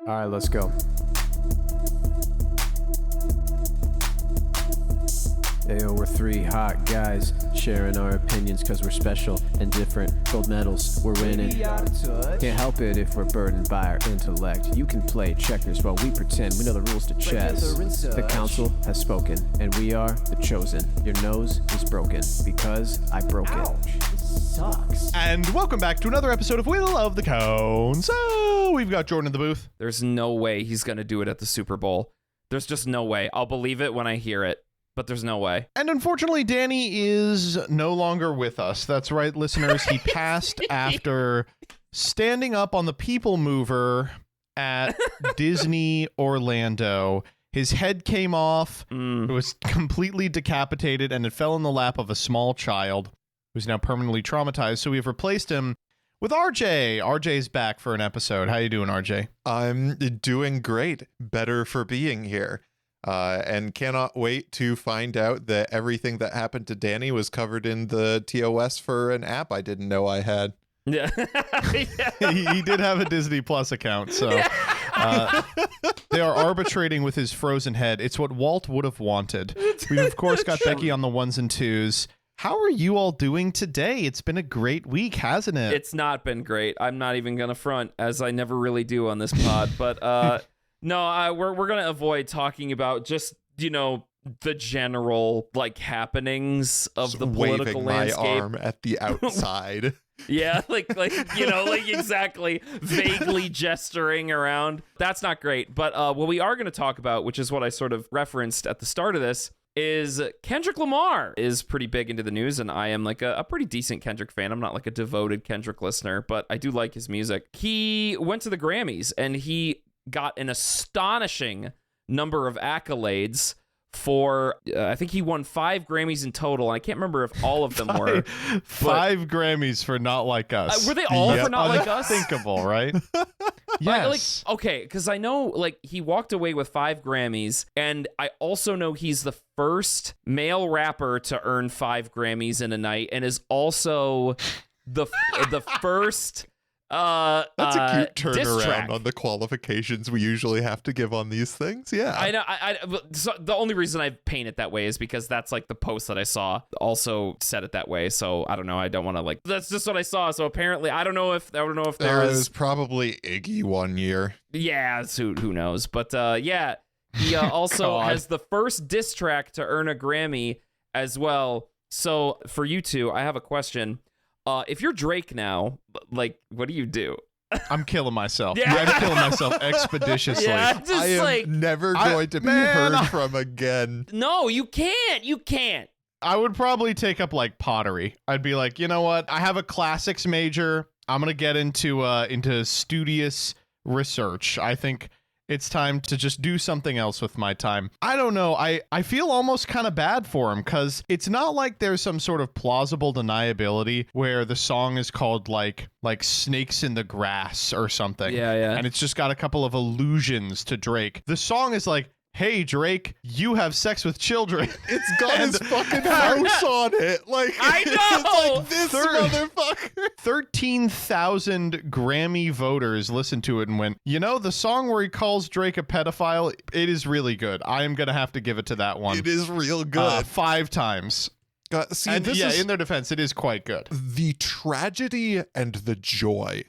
All right, let's go. Ayo, we're three hot guys sharing our opinions because we're special and different. Gold medals, we're winning. Can't help it if we're burdened by our intellect. You can play checkers while we pretend we know the rules to chess. The council has spoken, and we are the chosen. Your nose is broken because I broke it. Sucks. And welcome back to another episode of Wheel of the Cone. So we've got Jordan in the booth. There's no way he's going to do it at the Super Bowl. There's just no way. I'll believe it when I hear it, but there's no way. And unfortunately, Danny is no longer with us. That's right, listeners. He passed after standing up on the People Mover at Disney Orlando. His head came off. It was completely decapitated, and it fell in the lap of a small child who's now permanently traumatized. So we've replaced him with RJ. RJ's back for an episode. How you doing, RJ? I'm doing great. Better for being here. And cannot wait to find out that everything that happened to Danny was covered in the TOS for an app I didn't know I had. Yeah. he did have a Disney Plus account, so they are arbitrating with his frozen head. It's what Walt would have wanted. We've, of course, got Becky on the ones and twos. How are you all doing today? It's been a great week, hasn't it? It's not been great. I'm not even going to front, as I never really do on this pod. But no, we're going to avoid talking about just, you know, the general, like, happenings of the political landscape. Waving my arm at the outside. Yeah, like you know, like exactly, vaguely gesturing around. That's not great. But what we are going to talk about, which is what I sort of referenced at the start of this, is Kendrick Lamar is pretty big into the news, and I am like a pretty decent Kendrick fan. I'm not like a devoted Kendrick listener, but I do like his music. He went to the Grammys, and he got an astonishing number of accolades for, I think he won 5 Grammys in total. I can't remember if all of them were. Five Grammys for Not Like Us. Were they all for Not Like Us? Unthinkable, right? Yes. Like, okay, because I know, like, he walked away with 5 Grammys, and I also know he's the first male rapper to earn 5 Grammys in a night, and is also the first That's a cute diss track. turnaround on the qualifications we usually have to give on these things. Yeah. I know. So the only reason I paint it that way is because that's like the post that I saw also said it that way. So I don't know. I don't want to like. That's just what I saw. So apparently, I don't know if there was probably Iggy one year. Yeah. So who knows? But yeah, he also has the first diss track to earn a Grammy as well. So for you two, I have a question. If you're Drake now, like, what do you do? I'm killing myself. Yeah. I'm killing myself expeditiously. Yeah, just I am like, never going to be heard from again. No, you can't. You can't. I would probably take up like pottery. I'd be like, you know what? I have a classics major. I'm gonna get into studious research. I think it's time to just do something else with my time. I don't know. I feel almost kind of bad for him because it's not like there's some sort of plausible deniability where the song is called like Snakes in the Grass or something. Yeah. And it's just got a couple of allusions to Drake. The song is like, hey, Drake, you have sex with children. It's got his fucking house on it. Like, I know. It's like this motherfucker. 13,000 Grammy voters listened to it and went, you know, the song where he calls Drake a pedophile, it is really good. I am going to have to give it to that one. It is real good. 5 times. In their defense, it is quite good. The tragedy and the joy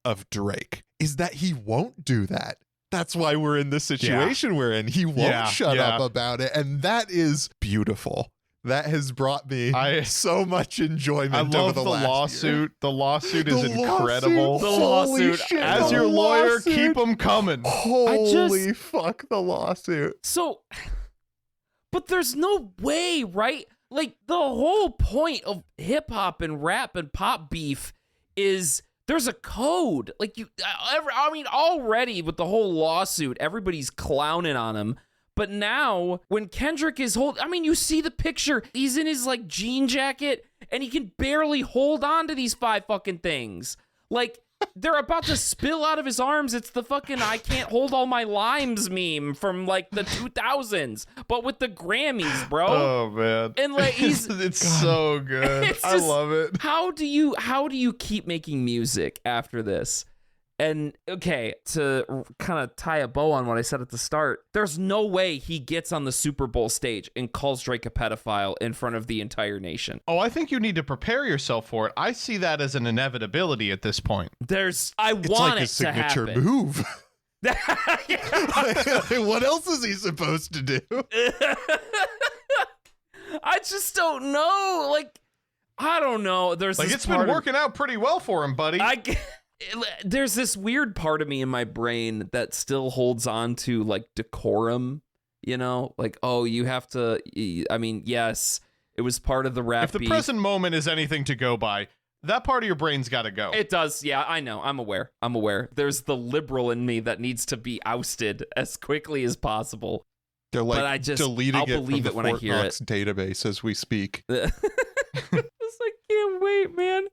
of Drake is that he won't do that. That's why we're in the situation we're in. He won't shut up about it. And that is beautiful. That has brought me so much enjoyment. I love over the lawsuit. year. The lawsuit is incredible. The lawsuit. Shit, As your lawyer, keep them coming. Holy fuck, the lawsuit. So, but there's no way, right? Like, the whole point of hip hop and rap and pop beef is there's a code. Like, already with the whole lawsuit, everybody's clowning on him. But now, when Kendrick is you see the picture. He's in his, like, jean jacket, and he can barely hold on to these 5 fucking things. Like, they're about to spill out of his arms. It's the fucking I can't hold all my limes meme from, like, the 2000s, but with the Grammys, bro. Oh, man. And, like, it's so good. I love it. How do you keep making music after this? And okay, to kind of tie a bow on what I said at the start, there's no way he gets on the Super Bowl stage and calls Drake a pedophile in front of the entire nation. Oh, I think you need to prepare yourself for it. I see that as an inevitability at this point. It's like a signature move. What else is he supposed to do? I just don't know. Like, I don't know. There's like, this it's been working out pretty well for him, buddy. There's this weird part of me in my brain that still holds on to like decorum, you know, like, oh, you have to. I mean, yes, it was part of the rap. If the present moment is anything to go by, that part of your brain's got to go. It does. Yeah, I know. I'm aware. There's the liberal in me that needs to be ousted as quickly as possible. They're like, but I deleting I'll it from believe the it when I Fort hear Knox it. database as we speak. I can't wait, man.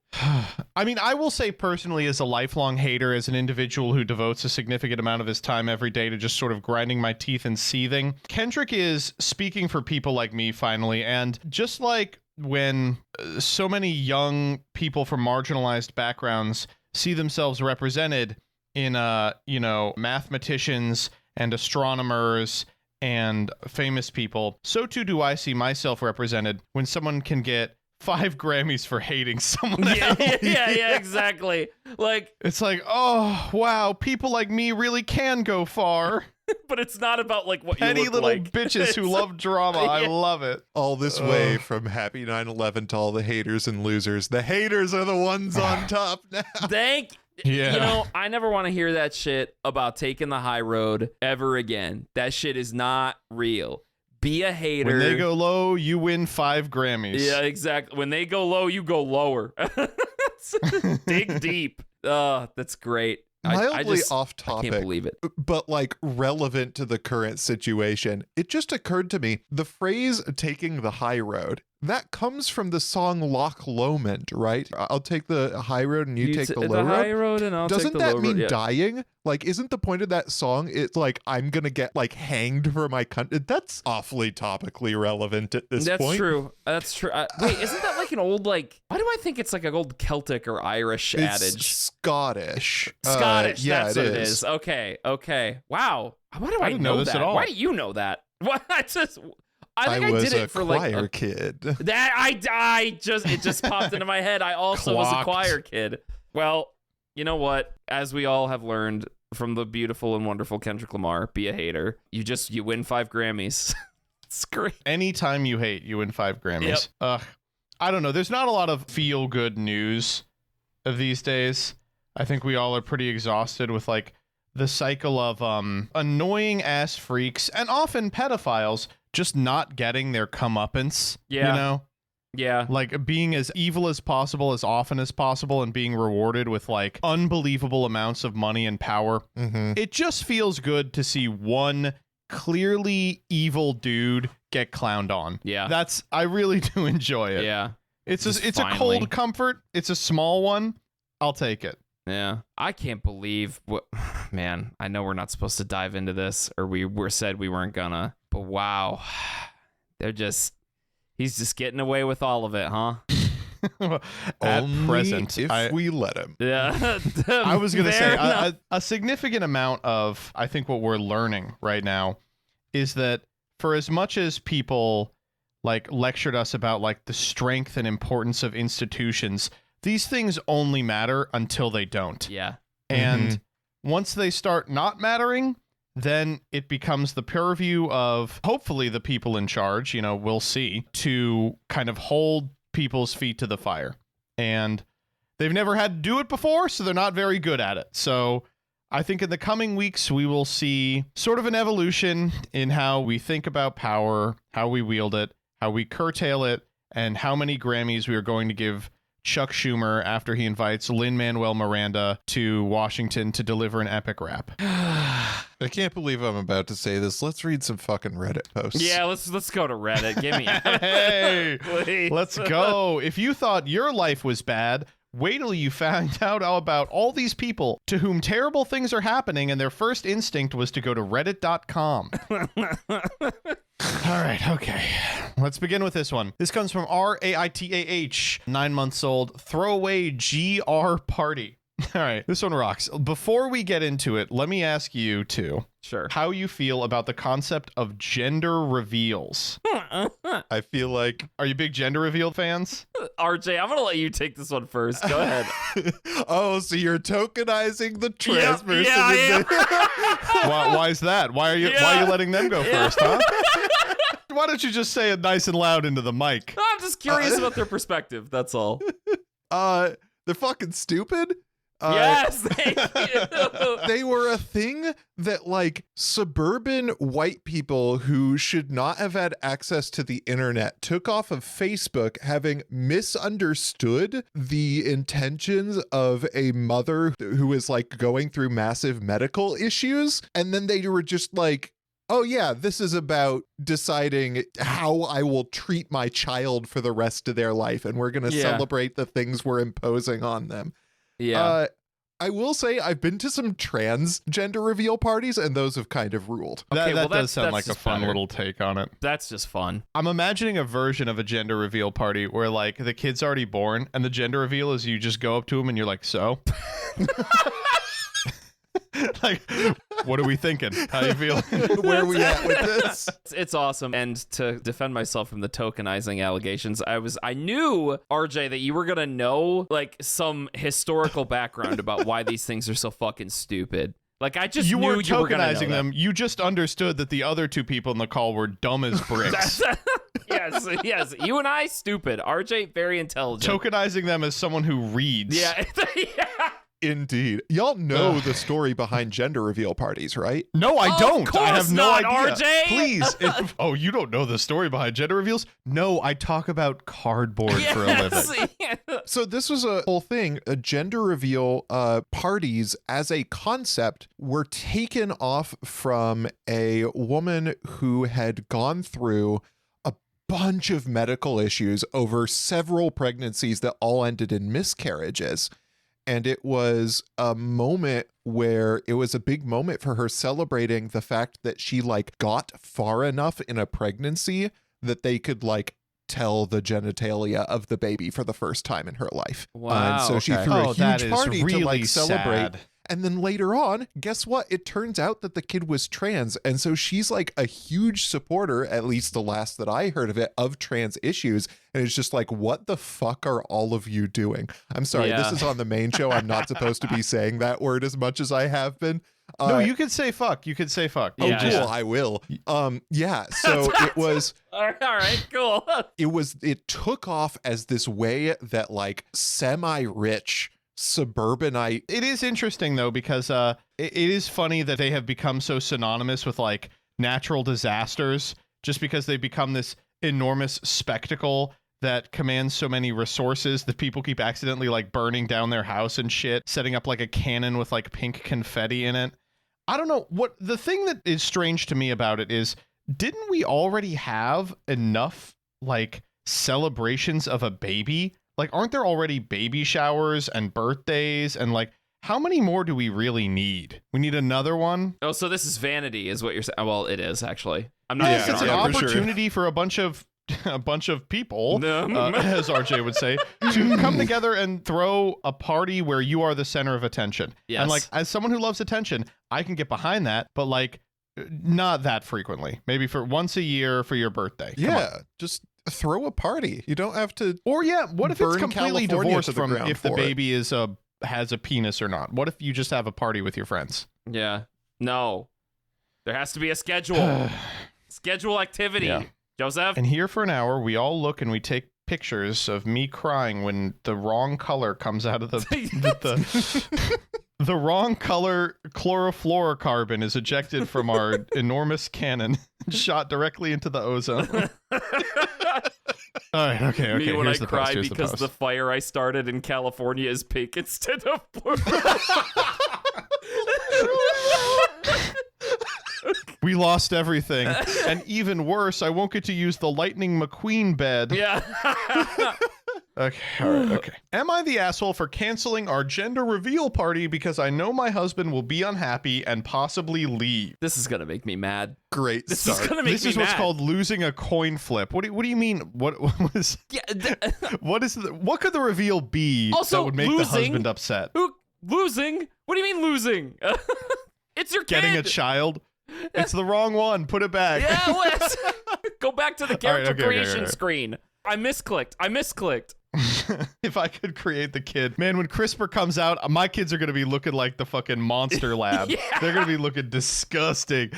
I mean, I will say personally, as a lifelong hater, as an individual who devotes a significant amount of his time every day to just sort of grinding my teeth and seething, Kendrick is speaking for people like me finally. And just like when so many young people from marginalized backgrounds see themselves represented in, mathematicians and astronomers and famous people, so too do I see myself represented when someone can get 5 Grammys for hating someone else. Yeah, exactly. Like, it's like, oh wow, people like me really can go far. But it's not about like what petty you look little like. bitches who love drama. I love it. All this way from happy 9/11 to all the haters and losers. The haters are the ones on top now. Yeah. You know, I never want to hear that shit about taking the high road ever again. That shit is not real. Be a hater. When they go low, you win 5 Grammys. Yeah, exactly. When they go low, you go lower. Dig deep. That's great. Mildly I off topic, I can't believe it. but like relevant to the current situation. It just occurred to me, the phrase taking the high road, that comes from the song Loch Lomond, right? I'll take the high road and you take the low high road and I'll Doesn't take the that low mean road? Yeah. dying? Like, isn't the point of that song, it's like, I'm gonna get like hanged for my country? That's awfully topically relevant at this point. That's true. Wait, isn't that like an old, like, why do I think it's like an old Celtic or Irish adage? Scottish. Scottish, Yeah, that's what it is. Okay. Wow. Why do I didn't know know this that? at all. Why do you know that? What? I think I was did it for choir like kid. it just popped into my head. I also was a Clocked. choir kid. Well, you know what? As we all have learned from the beautiful and wonderful Kendrick Lamar, be a hater. You win 5 Grammys. It's great. Anytime you hate, you win 5 Grammys. I don't know. There's not a lot of feel-good news of these days. I think we all are pretty exhausted with like the cycle of annoying ass freaks and often pedophiles just not getting their comeuppance. Yeah. You know? Yeah. Like being as evil as possible, as often as possible, and being rewarded with like unbelievable amounts of money and power. Mm-hmm. It just feels good to see one clearly evil dude get clowned on. Yeah. I really do enjoy it. Yeah. It's Just a finally. cold comfort. It's a small one. I'll take it. Yeah. I can't believe what, man, I know we're not supposed to dive into this, or we said we weren't gonna, but wow. He's just getting away with all of it, huh? At Only present, if we let him. Yeah. I was going to Fair say enough. a significant amount of, I think what we're learning right now is that for as much as people like lectured us about like the strength and importance of institutions, these things only matter until they don't. Yeah. And once they start not mattering, then it becomes the purview of hopefully the people in charge, you know, we'll see, to kind of hold people's feet to the fire. And they've never had to do it before, so they're not very good at it. So I think in the coming weeks, we will see sort of an evolution in how we think about power, how we wield it, how we curtail it, and how many Grammys we are going to give Chuck Schumer after he invites Lin-Manuel Miranda to Washington to deliver an epic rap. I can't believe I'm about to say this. Let's read some fucking Reddit posts. Yeah, let's go to Reddit. Give me Hey, please. let's go. If you thought your life was bad, wait till you found out about all these people to whom terrible things are happening and their first instinct was to go to reddit.com. All right, okay. Let's begin with this one. This comes from RAITAH, 9 months old, throwaway GR party. All right, this one rocks. Before we get into it, let me ask you two. Sure. How you feel about the concept of gender reveals? I feel like... Are you big gender reveal fans? RJ, I'm going to let you take this one first. Go ahead. Oh, so you're tokenizing the trans person. Yeah, I am. Why is that? Why are you letting them go first, huh? Why don't you just say it nice and loud into the mic? I'm just curious about their perspective. That's all. They're fucking stupid. Yes, thank you. They were a thing that like suburban white people who should not have had access to the internet took off of Facebook, having misunderstood the intentions of a mother who is like going through massive medical issues. And then they were just like, oh yeah, this is about deciding how I will treat my child for the rest of their life. And we're going to celebrate the things we're imposing on them. Yeah. I will say I've been to some trans gender reveal parties and those have kind of ruled. That well, does sound like a just fun better. little take on it. That's just fun. I'm imagining a version of a gender reveal party where like the kid's already born and the gender reveal is you just go up to him and you're like, so? Like, what are we thinking? How you feel? Where are we at with this? It's awesome. And to defend myself from the tokenizing allegations, I knew, RJ, that you were going to know like some historical background about why these things are so fucking stupid. Like, I just you knew weren't you were going to know tokenizing them. You just understood that the other two people in the call were dumb as bricks. Yes. You and I, stupid. RJ, very intelligent. Tokenizing them as someone who reads. Yeah. Indeed. Y'all know the story behind gender reveal parties, right? No, I don't. I have no not, idea. RJ. Please. Oh, you don't know the story behind gender reveals? No, I talk about cardboard for a living. So this was a whole thing. A gender reveal parties as a concept were taken off from a woman who had gone through a bunch of medical issues over several pregnancies that all ended in miscarriages. And it was a moment where it was a big moment for her celebrating the fact that she like got far enough in a pregnancy that they could like tell the genitalia of the baby for the first time in her life. Wow, And so she okay. threw a that huge is party to really like celebrate. sad. And then later on, guess what? It turns out that the kid was trans. And so she's like a huge supporter, at least the last that I heard of it, of trans issues. And it's just like, what the fuck are all of you doing? I'm sorry, Yeah. this is on the main show. I'm not supposed to be saying that word as much as I have been. No, you could say fuck. You could say fuck. Oh, Yeah, cool. yeah. I will. Yeah. So it was. All right, cool. It took off as this way that like semi-rich suburbanite. It is interesting though, because it is funny that they have become so synonymous with like natural disasters just because they become this enormous spectacle that commands so many resources that people keep accidentally like burning down their house and shit, setting up like a cannon with like pink confetti in it. I don't know what the thing that is strange to me about it is, didn't we already have enough like celebrations of a baby? Like, aren't there already baby showers and birthdays and like, how many more do we really need? We need another one. Oh, so this is vanity, is what you're saying? Well, it is actually. I'm not. Yes, even it's an arguing. for sure. opportunity for a bunch of people, No. as RJ would say, to come together and throw a party where you are the center of attention. Yes. And like, as someone who loves attention, I can get behind that, but like, not that frequently. Maybe for once a year for your birthday. Come on. Yeah. Just throw a party. You don't have to. Or yeah, what if it's burn completely California divorced to the from ground if the for it. baby is has a penis or not? What if you just have a party with your friends? Yeah. No. There has to be a schedule. Schedule activity. Yeah. Joseph. And here for an hour, we all look and we take pictures of me crying when the wrong color comes out of the wrong color chlorofluorocarbon is ejected from our enormous cannon, shot directly into the ozone. All right, okay. Me when I Here's the post, cry here's because the the post. fire I started in California is pink instead of blue. We lost everything, and even worse, I won't get to use the Lightning McQueen bed. Yeah. Okay, all right, okay. Am I the asshole for canceling our gender reveal party because I know my husband will be unhappy and possibly leave? This is gonna make me mad. Great This start. is gonna make This me is what's mad. called losing a coin flip. What do you mean? What is Yeah. what could the reveal be Also, that would make the losing- husband upset? Losing? What do you mean losing? It's your kid. Getting a child. It's the wrong one. Put it back. Yeah, let's go back to the character creation okay. screen. I misclicked. If I could create the kid, man, when CRISPR comes out, my kids are going to be looking like the fucking monster lab. Yeah. They're going to be looking disgusting.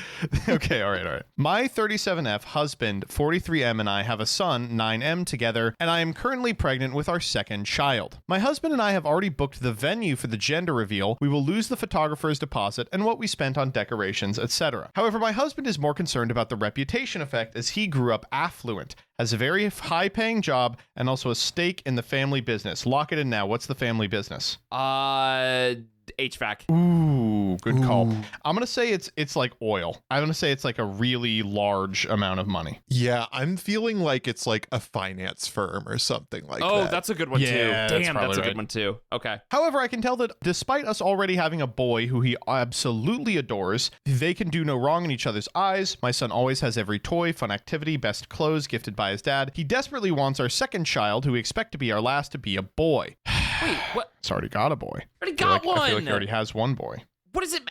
Okay, all right. My 37F husband, 43M, and I have a son, 9M, together, and I am currently pregnant with our second child. My husband and I have already booked the venue for the gender reveal. We will lose the photographer's deposit and what we spent on decorations, etc. However, my husband is more concerned about the reputation effect as he grew up affluent, has a very high-paying job, and also a stake in the family business. Lock it in now. What's the family business? HVAC. Ooh, good call. I'm gonna say it's like oil. I'm gonna say it's like a really large amount of money. Yeah, I'm feeling like it's like a finance firm or something like that. Oh, that's a good one too. Yeah, Damn, that's a right. good one too. Okay. However, I can tell that despite us already having a boy who he absolutely adores, they can do no wrong in each other's eyes. My son always has every toy, fun activity, best clothes gifted by his dad. He desperately wants our second child, who we expect to be our last, to be a boy. Wait, what? It's already got a boy. Already got one. I feel like he already has one boy. What is it?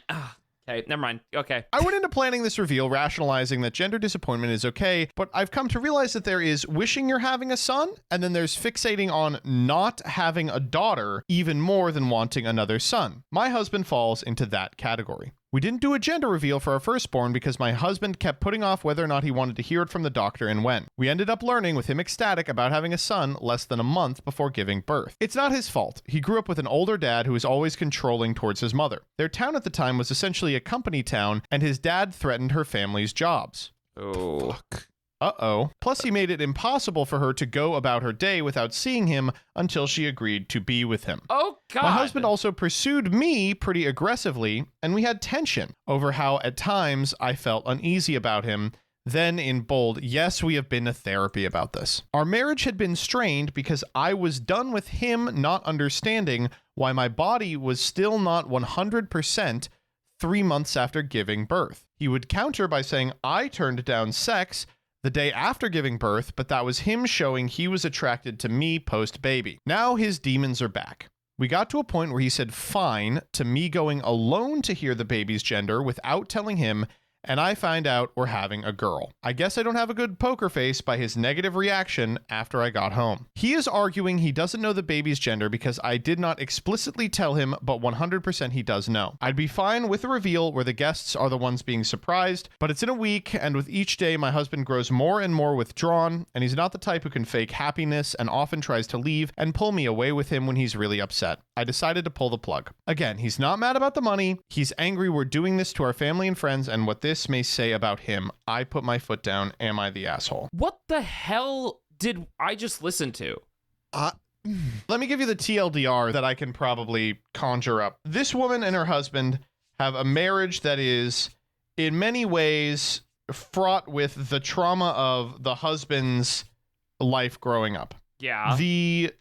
Okay, never mind. Okay. I went into planning this reveal rationalizing that gender disappointment is okay, but I've come to realize that there is wishing you're having a son, and then there's fixating on not having a daughter even more than wanting another son. My husband falls into that category. We didn't do a gender reveal for our firstborn because my husband kept putting off whether or not he wanted to hear it from the doctor and when. We ended up learning with him ecstatic about having a son less than a month before giving birth. It's not his fault. He grew up with an older dad who was always controlling towards his mother. Their town at the time was essentially a company town, and his dad threatened her family's jobs. Oh. Fuck. Uh-oh. Plus, he made it impossible for her to go about her day without seeing him until she agreed to be with him. Oh, God. My husband also pursued me pretty aggressively, and we had tension over how at times I felt uneasy about him. Then in bold, yes, we have been to therapy about this. Our marriage had been strained because I was done with him not understanding why my body was still not 100% 3 months after giving birth. He would counter by saying I turned down sex the day after giving birth, but that was him showing he was attracted to me post-baby. Now his demons are back. We got to a point where he said fine to me going alone to hear the baby's gender without telling him, and I find out we're having a girl. I guess I don't have a good poker face by his negative reaction after I got home. He is arguing he doesn't know the baby's gender because I did not explicitly tell him, but 100% he does know. I'd be fine with a reveal where the guests are the ones being surprised, but it's in a week, and with each day my husband grows more and more withdrawn, and he's not the type who can fake happiness and often tries to leave and pull me away with him when he's really upset. I decided to pull the plug. Again, he's not mad about the money. He's angry we're doing this to our family and friends and what this may say about him. I put my foot down. Am I the asshole? What the hell did I just listen to? Let me give you the TLDR that I can probably conjure up. This woman and her husband have a marriage that is in many ways fraught with the trauma of the husband's life growing up. Yeah. The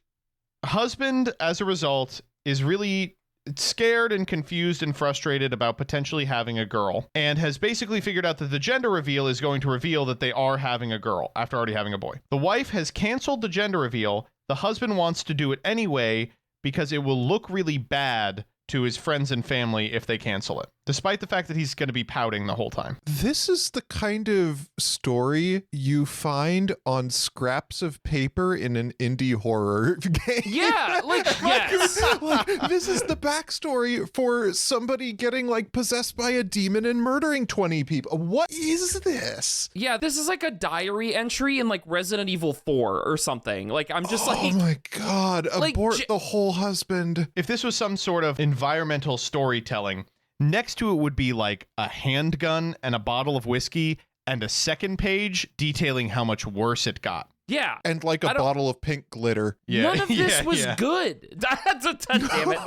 husband, as a result, is really scared and confused and frustrated about potentially having a girl, and has basically figured out that the gender reveal is going to reveal that they are having a girl after already having a boy. The wife has canceled the gender reveal. The husband wants to do it anyway because it will look really bad to his friends and family if they cancel it, despite the fact that he's going to be pouting the whole time. This is the kind of story you find on scraps of paper in an indie horror game. Yeah, like, yes. Like, this is the backstory for somebody getting like possessed by a demon and murdering 20 people. What is this? Yeah, this is like a diary entry in like Resident Evil 4 or something. Like, I'm just like, oh my God, like, abort the whole husband. If this was some sort of environmental storytelling, next to it would be like a handgun and a bottle of whiskey and a second page detailing how much worse it got. yeah. And like a bottle of pink glitter. Yeah. None of this Yeah, was yeah. good. That's a damn it.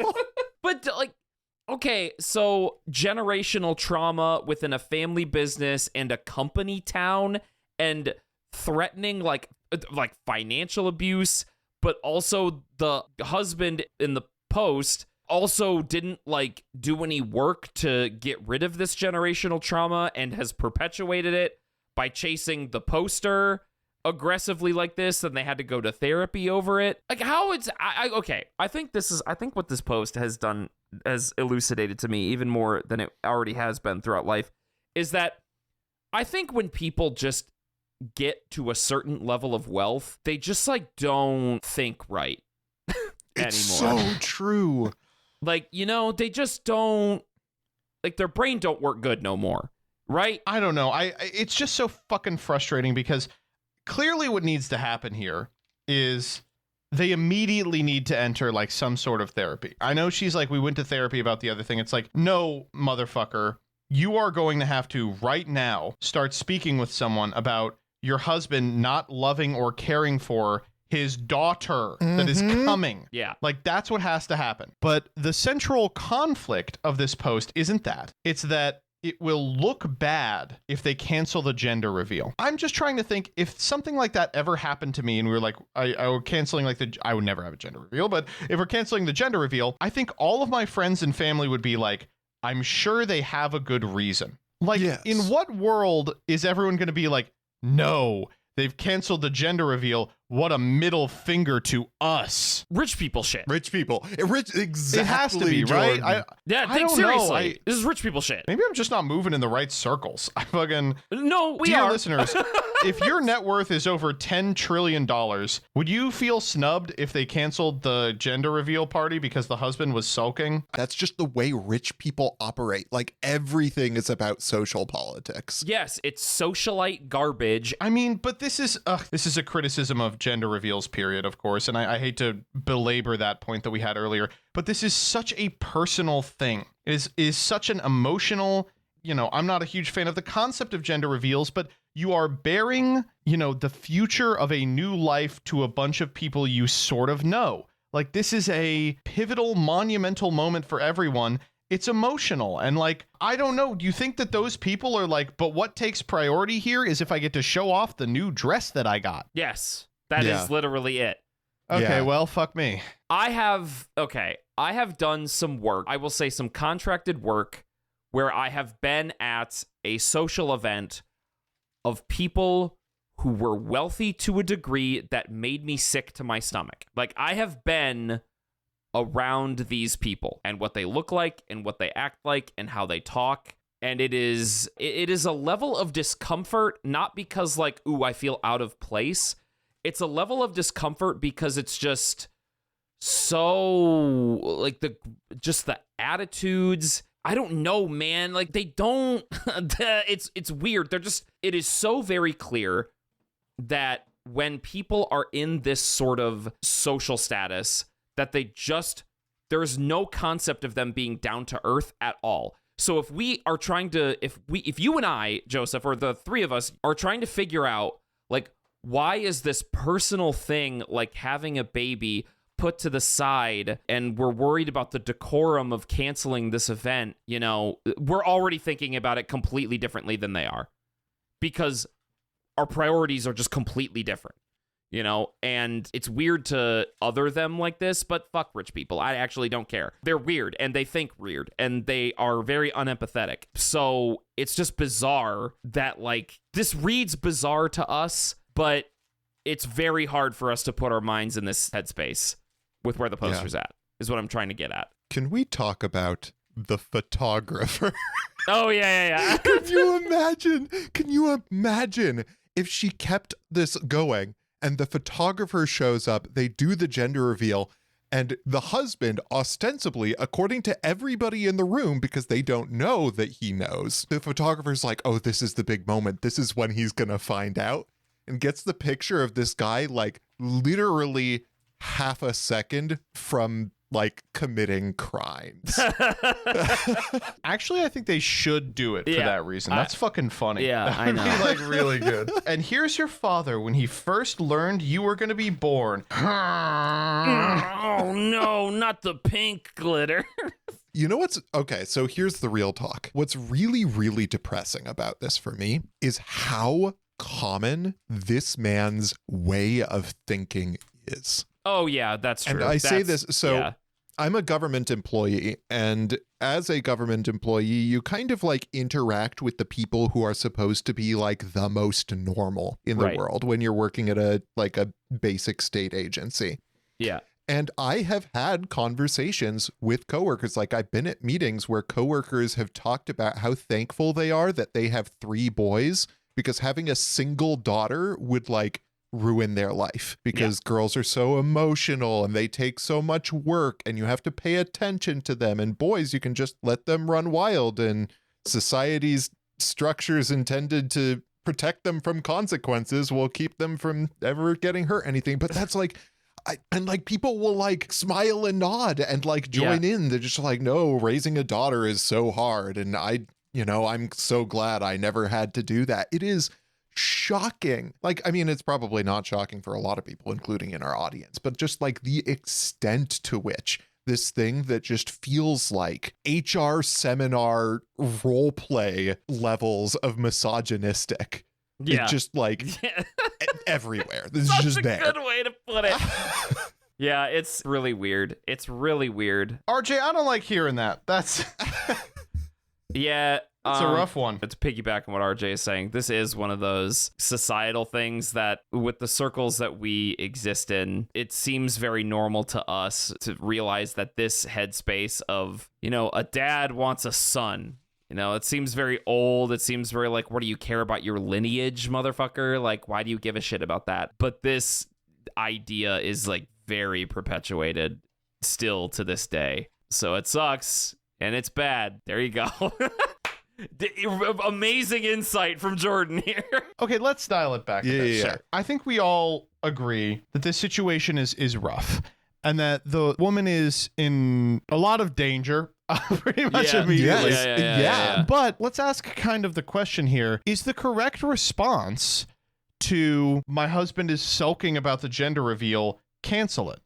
But like, okay, so generational trauma within a family business and a company town, and threatening like financial abuse, but also the husband in the post also didn't like do any work to get rid of this generational trauma and has perpetuated it by chasing the poster. aggressively like this, then they had to go to therapy over it. Like how it's okay. I think what this post has elucidated to me even more than it already has been throughout life is that I think when people just get to a certain level of wealth, they just like don't think right It's anymore. so true. Like, you know, they just don't, like their brain don't work good no more, right? I don't know. It's just so fucking frustrating because clearly what needs to happen here is they immediately need to enter like some sort of therapy. I know she's like, we went to therapy about the other thing. It's like, no, motherfucker, you are going to have to right now start speaking with someone about your husband not loving or caring for his daughter that is coming. Yeah. Like that's what has to happen. But the central conflict of this post isn't that. It's that it will look bad if they cancel the gender reveal. I'm just trying to think if something like that ever happened to me and we were like, I were canceling like I would never have a gender reveal, but if we're canceling the gender reveal, I think all of my friends and family would be like, I'm sure they have a good reason. Like, Yes. in what world is everyone going to be like, no, they've canceled the gender reveal. What a middle finger to us. Rich people shit. Rich people. Exactly. It has to be, right? Jordan. Yeah, I think don't know. seriously. This is rich people shit. Maybe I'm just not moving in the right circles. I fucking... No, we Dear are. listeners, if your net worth is over $10 trillion, would you feel snubbed if they canceled the gender reveal party because the husband was sulking? That's just the way rich people operate. Like everything is about social politics. Yes, it's socialite garbage. I mean, but this is a criticism of gender reveals, period, of course, and I hate to belabor that point that we had earlier, but this is such a personal thing. It is such an emotional, you know, I'm not a huge fan of the concept of gender reveals, but you are bearing, you know, the future of a new life to a bunch of people you sort of know. Like, this is a pivotal, monumental moment for everyone. It's emotional. And like, I don't know. Do you think that those people are like, but what takes priority here is if I get to show off the new dress that I got? Yes, that Yeah. is literally it. Okay, Yeah. well, fuck me. I have done some work. I will say some contracted work where I have been at a social event of people who were wealthy to a degree that made me sick to my stomach. Like, I have been around these people and what they look like and what they act like and how they talk. And it is a level of discomfort, not because like, ooh, I feel out of place. It's a level of discomfort because it's just so like the attitudes. I don't know, man. Like they don't, it's weird. It is so very clear that when people are in this sort of social status, that there's no concept of them being down to earth at all. So if we are trying to, if you and I, Joseph, or the three of us are trying to figure out, like, why is this personal thing, like having a baby, put to the side, and we're worried about the decorum of canceling this event, you know, we're already thinking about it completely differently than they are. Because our priorities are just completely different. You know, and it's weird to other them like this, but fuck rich people. I actually don't care. They're weird and they think weird and they are very unempathetic. So it's just bizarre that like this reads bizarre to us, but it's very hard for us to put our minds in this headspace with where the poster's at, is what I'm trying to get at. Can we talk about the photographer? Oh, yeah. Can you imagine if she kept this going? And the photographer shows up, they do the gender reveal, and the husband, ostensibly, according to everybody in the room, because they don't know that he knows, the photographer's like, oh, this is the big moment. This is when he's going to find out. And gets the picture of this guy, like, literally half a second from, like, committing crimes. Actually, I think they should do it for that reason. That's fucking funny. Yeah, that I would know. be like really good. And here's your father when he first learned you were going to be born. Oh, no, not the pink glitter. You know what's okay? So here's the real talk. What's really, really depressing about this for me is how common this man's way of thinking is. Oh, yeah, that's true. And I say this, so I'm a government employee, and as a government employee, you kind of like interact with the people who are supposed to be like the most normal in the world when you're working at a basic state agency. Yeah. And I have had conversations with coworkers. Like, I've been at meetings where coworkers have talked about how thankful they are that they have 3 boys, because having a single daughter would like ruin their life, because girls are so emotional and they take so much work and you have to pay attention to them. And boys, you can just let them run wild, and society's structures intended to protect them from consequences will keep them from ever getting hurt anything. But that's like, and like people will like smile and nod and like join in. They're just like, no, raising a daughter is so hard. And I'm so glad I never had to do that. It is shocking. Like, I mean, it's probably not shocking for a lot of people, including in our audience, but just like the extent to which this thing that just feels like HR seminar role play levels of misogynistic. It's just like everywhere. This is just there. That's a good way to put it. Yeah, it's really weird. It's really weird. RJ, I don't like hearing that. That's yeah. It's a rough one. To piggyback on what RJ is saying, this is one of those societal things that with the circles that we exist in, it seems very normal to us to realize that this headspace of, a dad wants a son. It seems very old. It seems very like, what do you care about your lineage, motherfucker? Like, why do you give a shit about that? But this idea is like very perpetuated still to this day. So it sucks and it's bad. There you go. Amazing insight from Jordan here. Okay, let's dial it back a bit. Yeah. I think we all agree that this situation is rough, and that the woman is in a lot of danger. Pretty much immediately. Yeah. But let's ask kind of the question here. Is the correct response to my husband is sulking about the gender reveal, cancel it?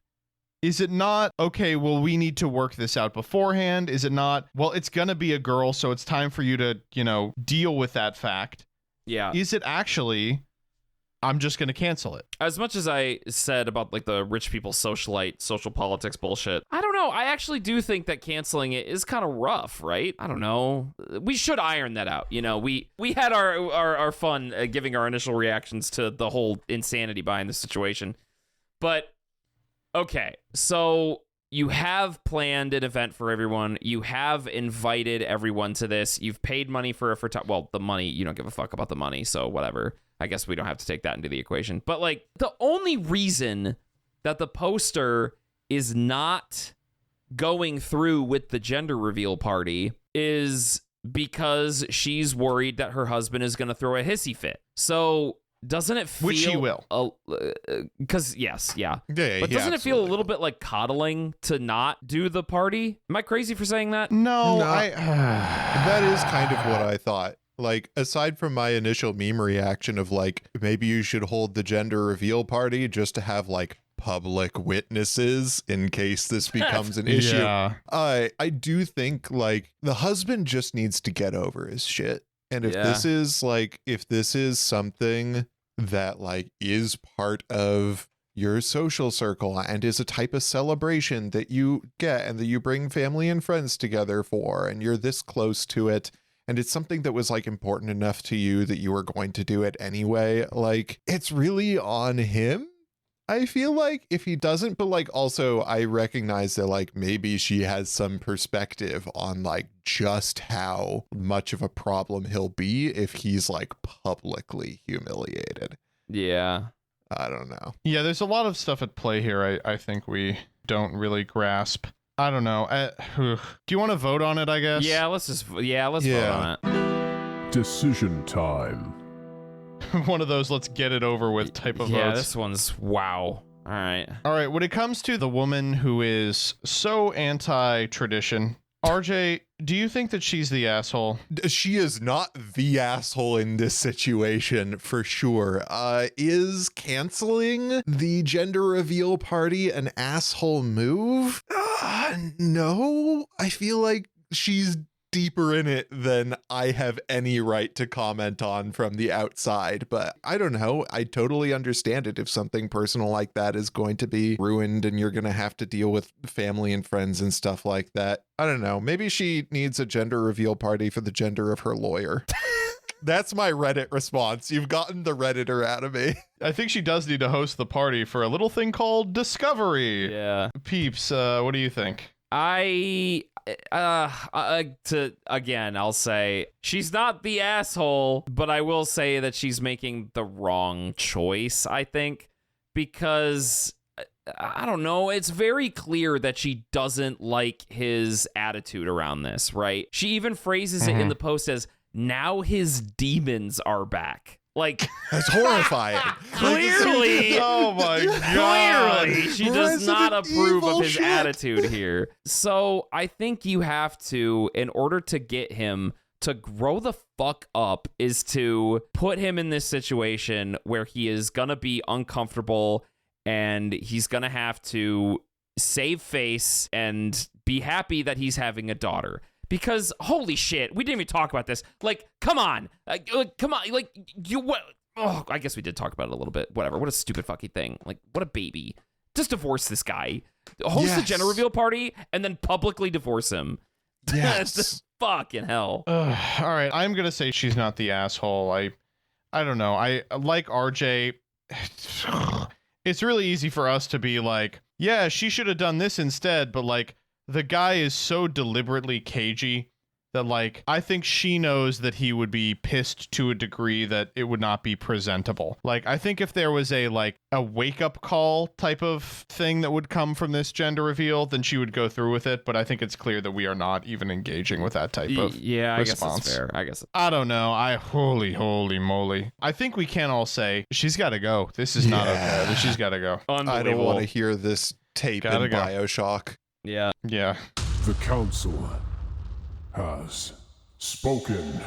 Is it not, okay, well, we need to work this out beforehand? Is it not, well, it's going to be a girl, so it's time for you to, deal with that fact? Yeah. Is it actually, I'm just going to cancel it? As much as I said about like the rich people socialite, social politics bullshit, I don't know. I actually do think that canceling it is kind of rough, right? I don't know. We should iron that out. We had our fun giving our initial reactions to the whole insanity behind the situation. But okay, so you have planned an event for everyone. You have invited everyone to this. You've paid money for well, the money, you don't give a fuck about the money, so whatever. I guess we don't have to take that into the equation. But like, the only reason that the poster is not going through with the gender reveal party is because she's worried that her husband is going to throw a hissy fit. So doesn't it feel... Which he will. Because, yes, yeah. Yeah, but doesn't it feel a little bit like coddling to not do the party? Am I crazy for saying that? No. That is kind of what I thought. Like, aside from my initial meme reaction of like, maybe you should hold the gender reveal party just to have like public witnesses in case this becomes an issue. Yeah. I do think like the husband just needs to get over his shit. And if this is something that like is part of your social circle and is a type of celebration that you get and that you bring family and friends together for, and you're this close to it, and it's something that was like important enough to you that you were going to do it anyway, like it's really on him. I feel like if he doesn't, but like also I recognize that like maybe she has some perspective on like just how much of a problem he'll be if he's like publicly humiliated. Yeah. I don't know. Yeah, there's a lot of stuff at play here I think we don't really grasp. I don't know. Do you want to vote on it, I guess? Yeah, let's vote on it. Decision time. One of those let's get it over with type of votes. Yeah, this one's wow. All right. When it comes to the woman who is so anti-tradition, RJ, do you think that she's the asshole? She is not the asshole in this situation for sure. Is canceling the gender reveal party an asshole move? No, I feel like she's deeper in it than I have any right to comment on from the outside. But I don't know. I totally understand it if something personal like that is going to be ruined and you're going to have to deal with family and friends and stuff like that. I don't know. Maybe she needs a gender reveal party for the gender of her lawyer. That's my Reddit response. You've gotten the Redditor out of me. I think she does need to host the party for a little thing called Discovery. Yeah. Peeps, what do you think? I'll say she's not the asshole, but I will say that she's making the wrong choice, I think, because I don't know, it's very clear that she doesn't like his attitude around this, right? She even phrases it in the post as, now his demons are back. Like, that's horrifying. Clearly, oh my god, clearly, she does not approve of his attitude here. So I think you have to, in order to get him to grow the fuck up, is to put him in this situation where he is gonna be uncomfortable and he's gonna have to save face and be happy that he's having a daughter. Because holy shit, we didn't even talk about this. Like, come on, like you what? Oh, I guess we did talk about it a little bit. Whatever. What a stupid fucking thing. Like, what a baby. Just divorce this guy. Host the gender reveal party and then publicly divorce him. Yes. Just fucking hell. All right, I'm gonna say she's not the asshole. I don't know. I like RJ. It's really easy for us to be like, yeah, she should have done this instead, but like, the guy is so deliberately cagey that, like, I think she knows that he would be pissed to a degree that it would not be presentable. Like, I think if there was a wake-up call type of thing that would come from this gender reveal, then she would go through with it, but I think it's clear that we are not even engaging with that type of I response. guess that's fair. I don't know. Holy moly. I think we can all say, she's got to go. This is not okay. She's got to go. I don't want to hear this tape in Bioshock. Yeah. The council has spoken.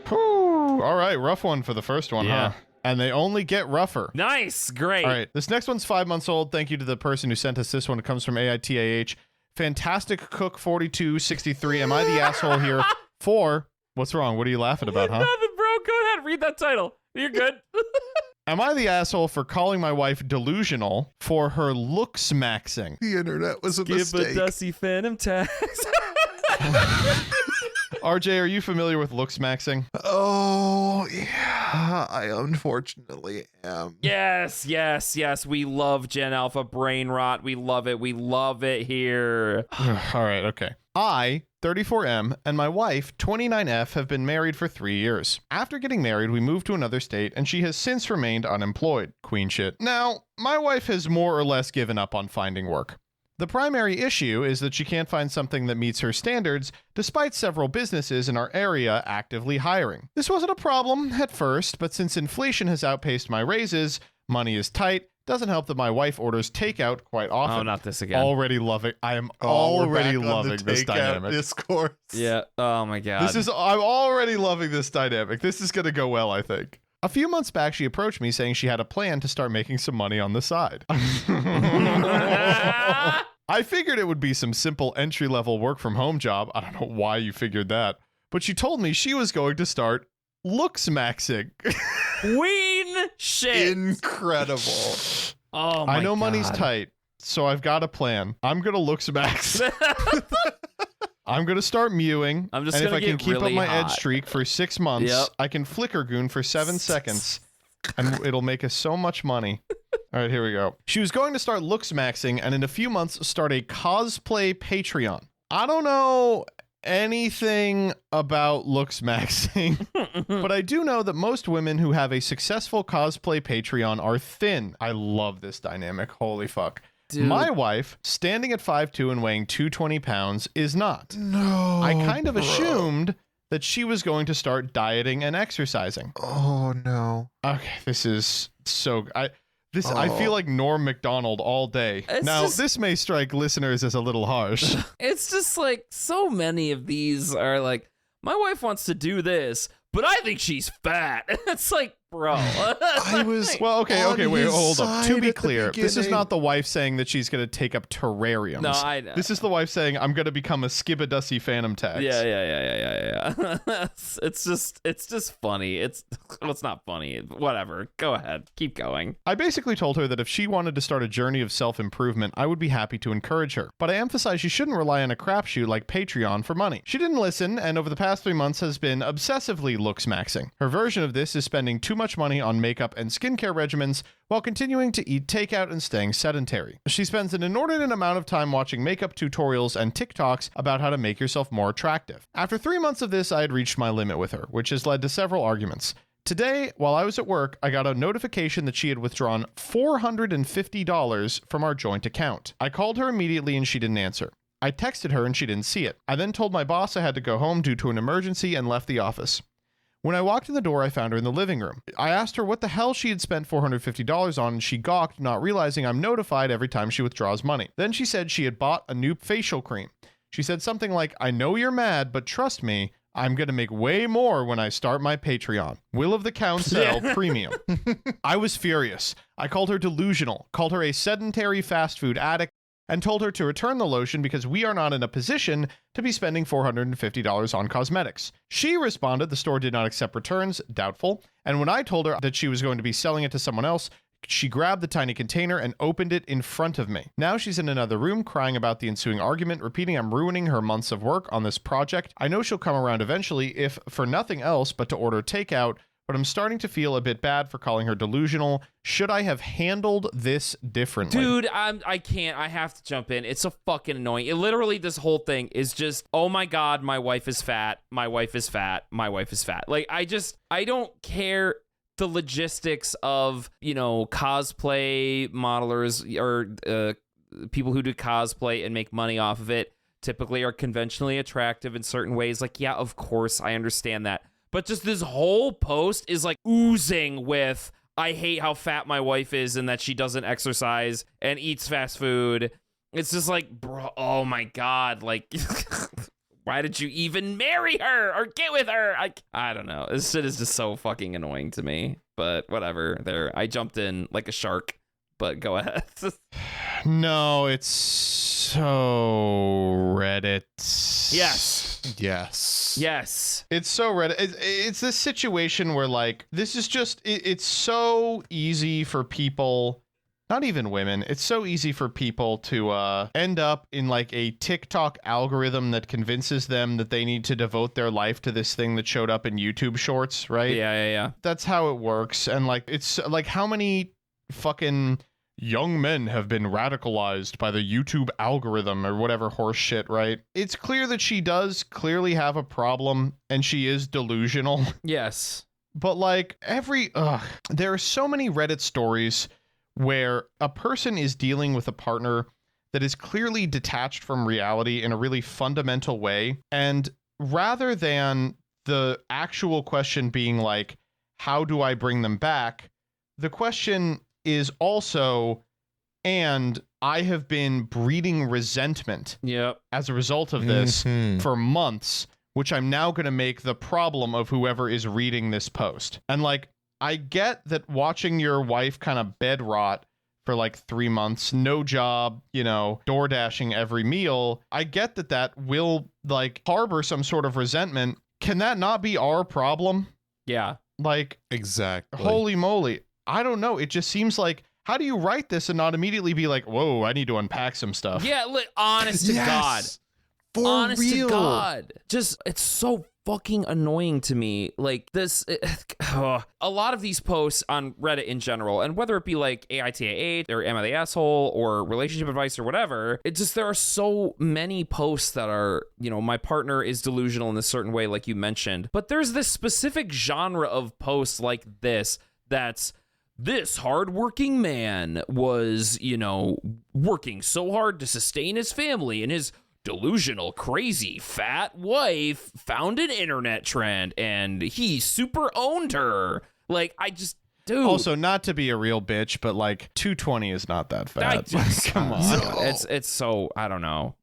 Whew. All right, rough one for the first one, huh? And they only get rougher. Nice, great. All right, this next one's 5 months old. Thank you to the person who sent us this one. It comes from AITAH. Fantastic Cook 4263. Am I the asshole here? What's wrong? What are you laughing about, huh? Nothing, bro. Go ahead, read that title. You're good. Am I the asshole for calling my wife delusional for her Lookmaxxing? The internet was a mistake. Give a Dusty Phantom tax. RJ, are you familiar with Lookmaxxing? Oh, yeah, I unfortunately am. Yes. We love Gen Alpha brain rot. We love it here. All right, okay. I, 34M, and my wife, 29F, have been married for 3 years. After getting married, we moved to another state, and she has since remained unemployed. Queen shit. Now, my wife has more or less given up on finding work. The primary issue is that she can't find something that meets her standards, despite several businesses in our area actively hiring. This wasn't a problem at first, but since inflation has outpaced my raises, money is tight. Doesn't help that my wife orders takeout quite often. Oh, not this again. I am already loving this dynamic. Discourse. Yeah. Oh my god. I'm already loving this dynamic. This is going to go well, I think. A few months back, she approached me saying she had a plan to start making some money on the side. I figured it would be some simple entry-level work-from-home job. I don't know why you figured that. But she told me she was going to start Lookmaxxing. Queen shit. Incredible. Oh my god. I know money's tight, so I've got a plan. I'm going to Lookmaxx. I'm going to start mewing. I'm just and if I can get keep really up my hot. edge streak for 6 months, I can flicker goon for 7 seconds, and it'll make us so much money. All right, here we go. She was going to start Lookmaxxing and in a few months start a cosplay Patreon. I don't know anything about Lookmaxxing, but I do know that most women who have a successful cosplay Patreon are thin. I love this dynamic. Holy fuck. Dude. My wife, standing at 5'2" and weighing 220 pounds, is not. No. I kind of assumed that she was going to start dieting and exercising. Oh, no. Okay, this is so... I feel like Norm Macdonald all day. This may strike listeners as a little harsh. It's just like so many of these are like, my wife wants to do this, but I think she's fat. It's like, bro. I was Well, okay, wait, hold up. To be clear, this is beginning. not the wife saying that she's going to take up terrariums. No, I know. This is the wife saying, I'm going to become a skibadussy phantom tax. Yeah. It's just funny. It's not funny. Whatever. Go ahead. Keep going. I basically told her that if she wanted to start a journey of self-improvement, I would be happy to encourage her. But I emphasized she shouldn't rely on a crapshoot like Patreon for money. She didn't listen, and over the past 3 months has been obsessively Lookmaxxing. Her version of this is spending too much money on makeup and skincare regimens while continuing to eat takeout and staying sedentary. She spends an inordinate amount of time watching makeup tutorials and TikToks about how to make yourself more attractive. After 3 months of this, I had reached my limit with her, which has led to several arguments. Today, while I was at work, I got a notification that she had withdrawn $450 from our joint account. I called her immediately and she didn't answer. I texted her and she didn't see it. I then told my boss I had to go home due to an emergency and left the office. When I walked in the door, I found her in the living room. I asked her what the hell she had spent $450 on, and she gawked, not realizing I'm notified every time she withdraws money. Then she said she had bought a new facial cream. She said something like, I know you're mad, but trust me, I'm going to make way more when I start my Patreon. Will of the Council Premium. I was furious. I called her delusional, called her a sedentary fast food addict, and told her to return the lotion because we are not in a position to be spending $450 on cosmetics. She responded the store did not accept returns, doubtful, and when I told her that she was going to be selling it to someone else, she grabbed the tiny container and opened it in front of me. Now she's in another room crying about the ensuing argument, repeating I'm ruining her months of work on this project. I know she'll come around eventually, if for nothing else but to order takeout, but I'm starting to feel a bit bad for calling her delusional. Should I have handled this differently? Dude, I can't. I have to jump in. It's so fucking annoying. It literally, this whole thing is just, oh my God, my wife is fat. My wife is fat. My wife is fat. Like, I don't care the logistics of, cosplay modelers or people who do cosplay and make money off of it typically are conventionally attractive in certain ways. Like, yeah, of course, I understand that. But just this whole post is like oozing with, I hate how fat my wife is and that she doesn't exercise and eats fast food. It's just like, bro, oh my God. Like, why did you even marry her or get with her? I don't know. This shit is just so fucking annoying to me. But whatever. I jumped in like a shark. But go ahead. No, it's so Reddit. Yes. It's so Reddit. It's this situation where, like, this is just, it's so easy for people, not even women, it's so easy for people to end up in, like, a TikTok algorithm that convinces them that they need to devote their life to this thing that showed up in YouTube Shorts, right? Yeah. That's how it works. And, like, it's, like, how many fucking young men have been radicalized by the YouTube algorithm or whatever horse shit, right? It's clear that she does clearly have a problem and she is delusional. Yes. But like there are so many Reddit stories where a person is dealing with a partner that is clearly detached from reality in a really fundamental way. And rather than the actual question being like, how do I bring them back? The question is also, and I have been breeding resentment as a result of this for months, which I'm now going to make the problem of whoever is reading this post. And like, I get that watching your wife kind of bed rot for like 3 months, no job, door dashing every meal. I get that will like harbor some sort of resentment. Can that not be our problem? Yeah. Like, exactly. Holy moly. I don't know. It just seems like, how do you write this and not immediately be like, whoa, I need to unpack some stuff? Yeah, honest to God. Honest to God. Just, it's so fucking annoying to me. Like, this, a lot of these posts on Reddit in general, and whether it be like AITAA or Am I the Asshole or relationship advice or whatever, it just, there are so many posts that are, my partner is delusional in a certain way, like you mentioned. But there's this specific genre of posts like that's, this hardworking man was, working so hard to sustain his family, and his delusional, crazy, fat wife found an internet trend, and he super owned her. Like, I just, dude. Also, not to be a real bitch, but like 220 is not that fat. Come on. It's so, I don't know.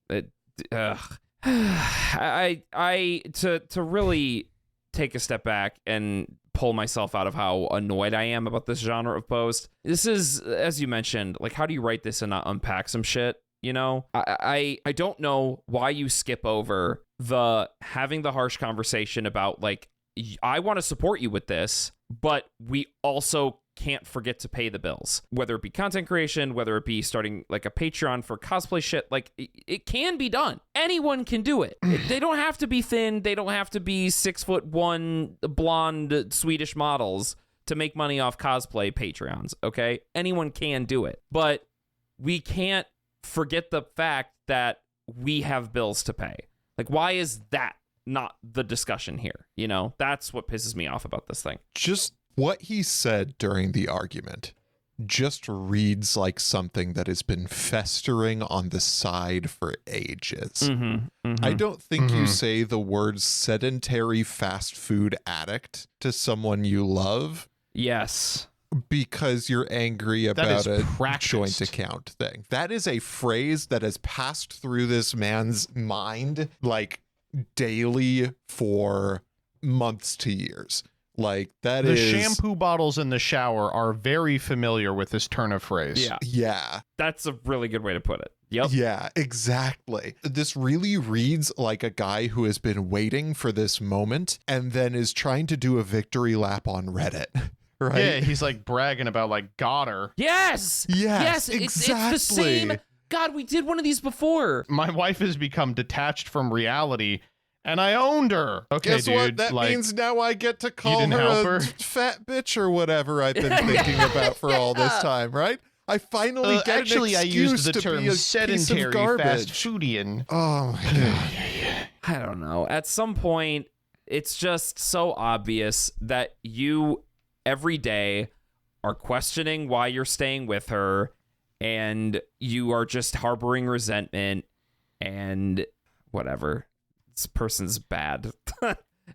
To really take a step back and pull myself out of how annoyed I am about this genre of post. This is, as you mentioned, like, how do you write this and not unpack some shit? You know, I don't know why you skip over the having the harsh conversation about, like, I want to support you with this, but we also can't forget to pay the bills, whether it be content creation, whether it be starting like a Patreon for cosplay shit. Like, it can be done. Anyone can do it. They don't have to be thin. They don't have to be 6'1" blonde Swedish models to make money off cosplay Patreons. Okay. Anyone can do it, but we can't forget the fact that we have bills to pay. Like, why is that not the discussion here? You know, that's what pisses me off about this thing. Just what he said during the argument just reads like something that has been festering on the side for ages. I don't think you say the words sedentary fast food addict to someone you love. Yes. Because you're angry about a practiced. joint account thing. That is a phrase that has passed through this man's mind like daily for months to years. Like, that the is... shampoo bottles in the shower are very familiar with this turn of phrase. Yeah. That's a really good way to put it. Yep. Yeah, exactly. This really reads like a guy who has been waiting for this moment and then is trying to do a victory lap on Reddit. Right? Yeah, he's like bragging about, like, got her. Yes, exactly. It's the same. God, we did one of these before. My wife has become detached from reality, and I owned her. Okay, Guess dude. what? That like, means now I get to call didn't her help a her? fat bitch or whatever I've been thinking about for all this time, right? I finally get actually, an I used the excuse to term be a sedentary piece of garbage. fast foodian. Oh my god. I don't know. At some point, it's just so obvious that you every day are questioning why you're staying with her, and you are just harboring resentment and whatever. This person's bad.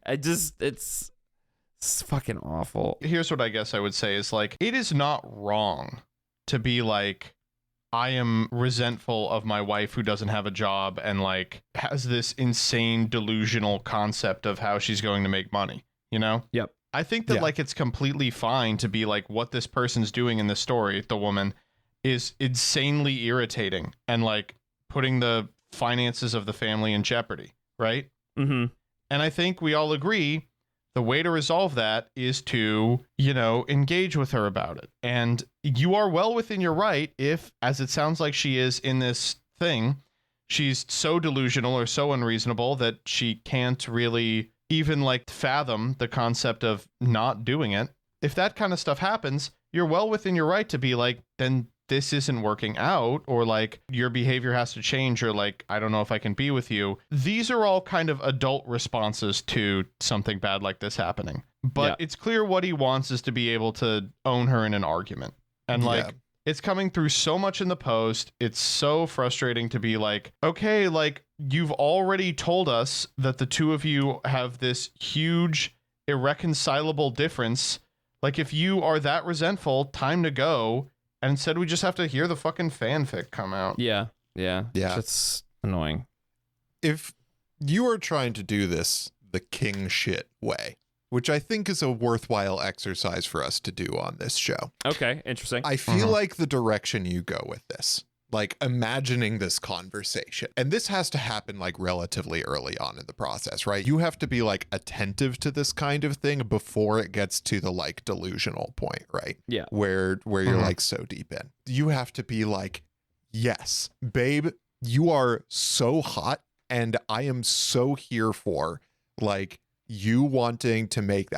It's fucking awful. Here's what I guess I would say is, like, it is not wrong to be like, I am resentful of my wife who doesn't have a job and, like, has this insane delusional concept of how she's going to make money, you know? Yep. I think that, like, it's completely fine to be like, what this person's doing in the story, the woman, is insanely irritating and, like, putting the finances of the family in jeopardy, right? Mm-hmm. And I think we all agree the way to resolve that is to, you know, engage with her about it. And you are well within your right if, as it sounds like she is in this thing, she's so delusional or so unreasonable that she can't really even, like, fathom the concept of not doing it. If that kind of stuff happens, you're well within your right to be like, then this isn't working out, or, like, your behavior has to change, or, like, I don't know if I can be with you. These are all kind of adult responses to something bad like this happening. But it's clear what he wants is to be able to own her in an argument. And, like, it's coming through so much in the post. It's so frustrating to be like, okay, like, you've already told us that the two of you have this huge, irreconcilable difference. Like, if you are that resentful, time to go. And instead, we just have to hear the fucking fanfic come out. Yeah. It's annoying. If you are trying to do this the king shit way, which I think is a worthwhile exercise for us to do on this show. Okay, interesting. I feel like the direction you go with this, like imagining this conversation, and this has to happen like relatively early on in the process, right? You have to be like attentive to this kind of thing before it gets to the like delusional point, right? Yeah. Where you're like so deep in. You have to be like, yes, babe, you are so hot and I am so here for like you wanting to make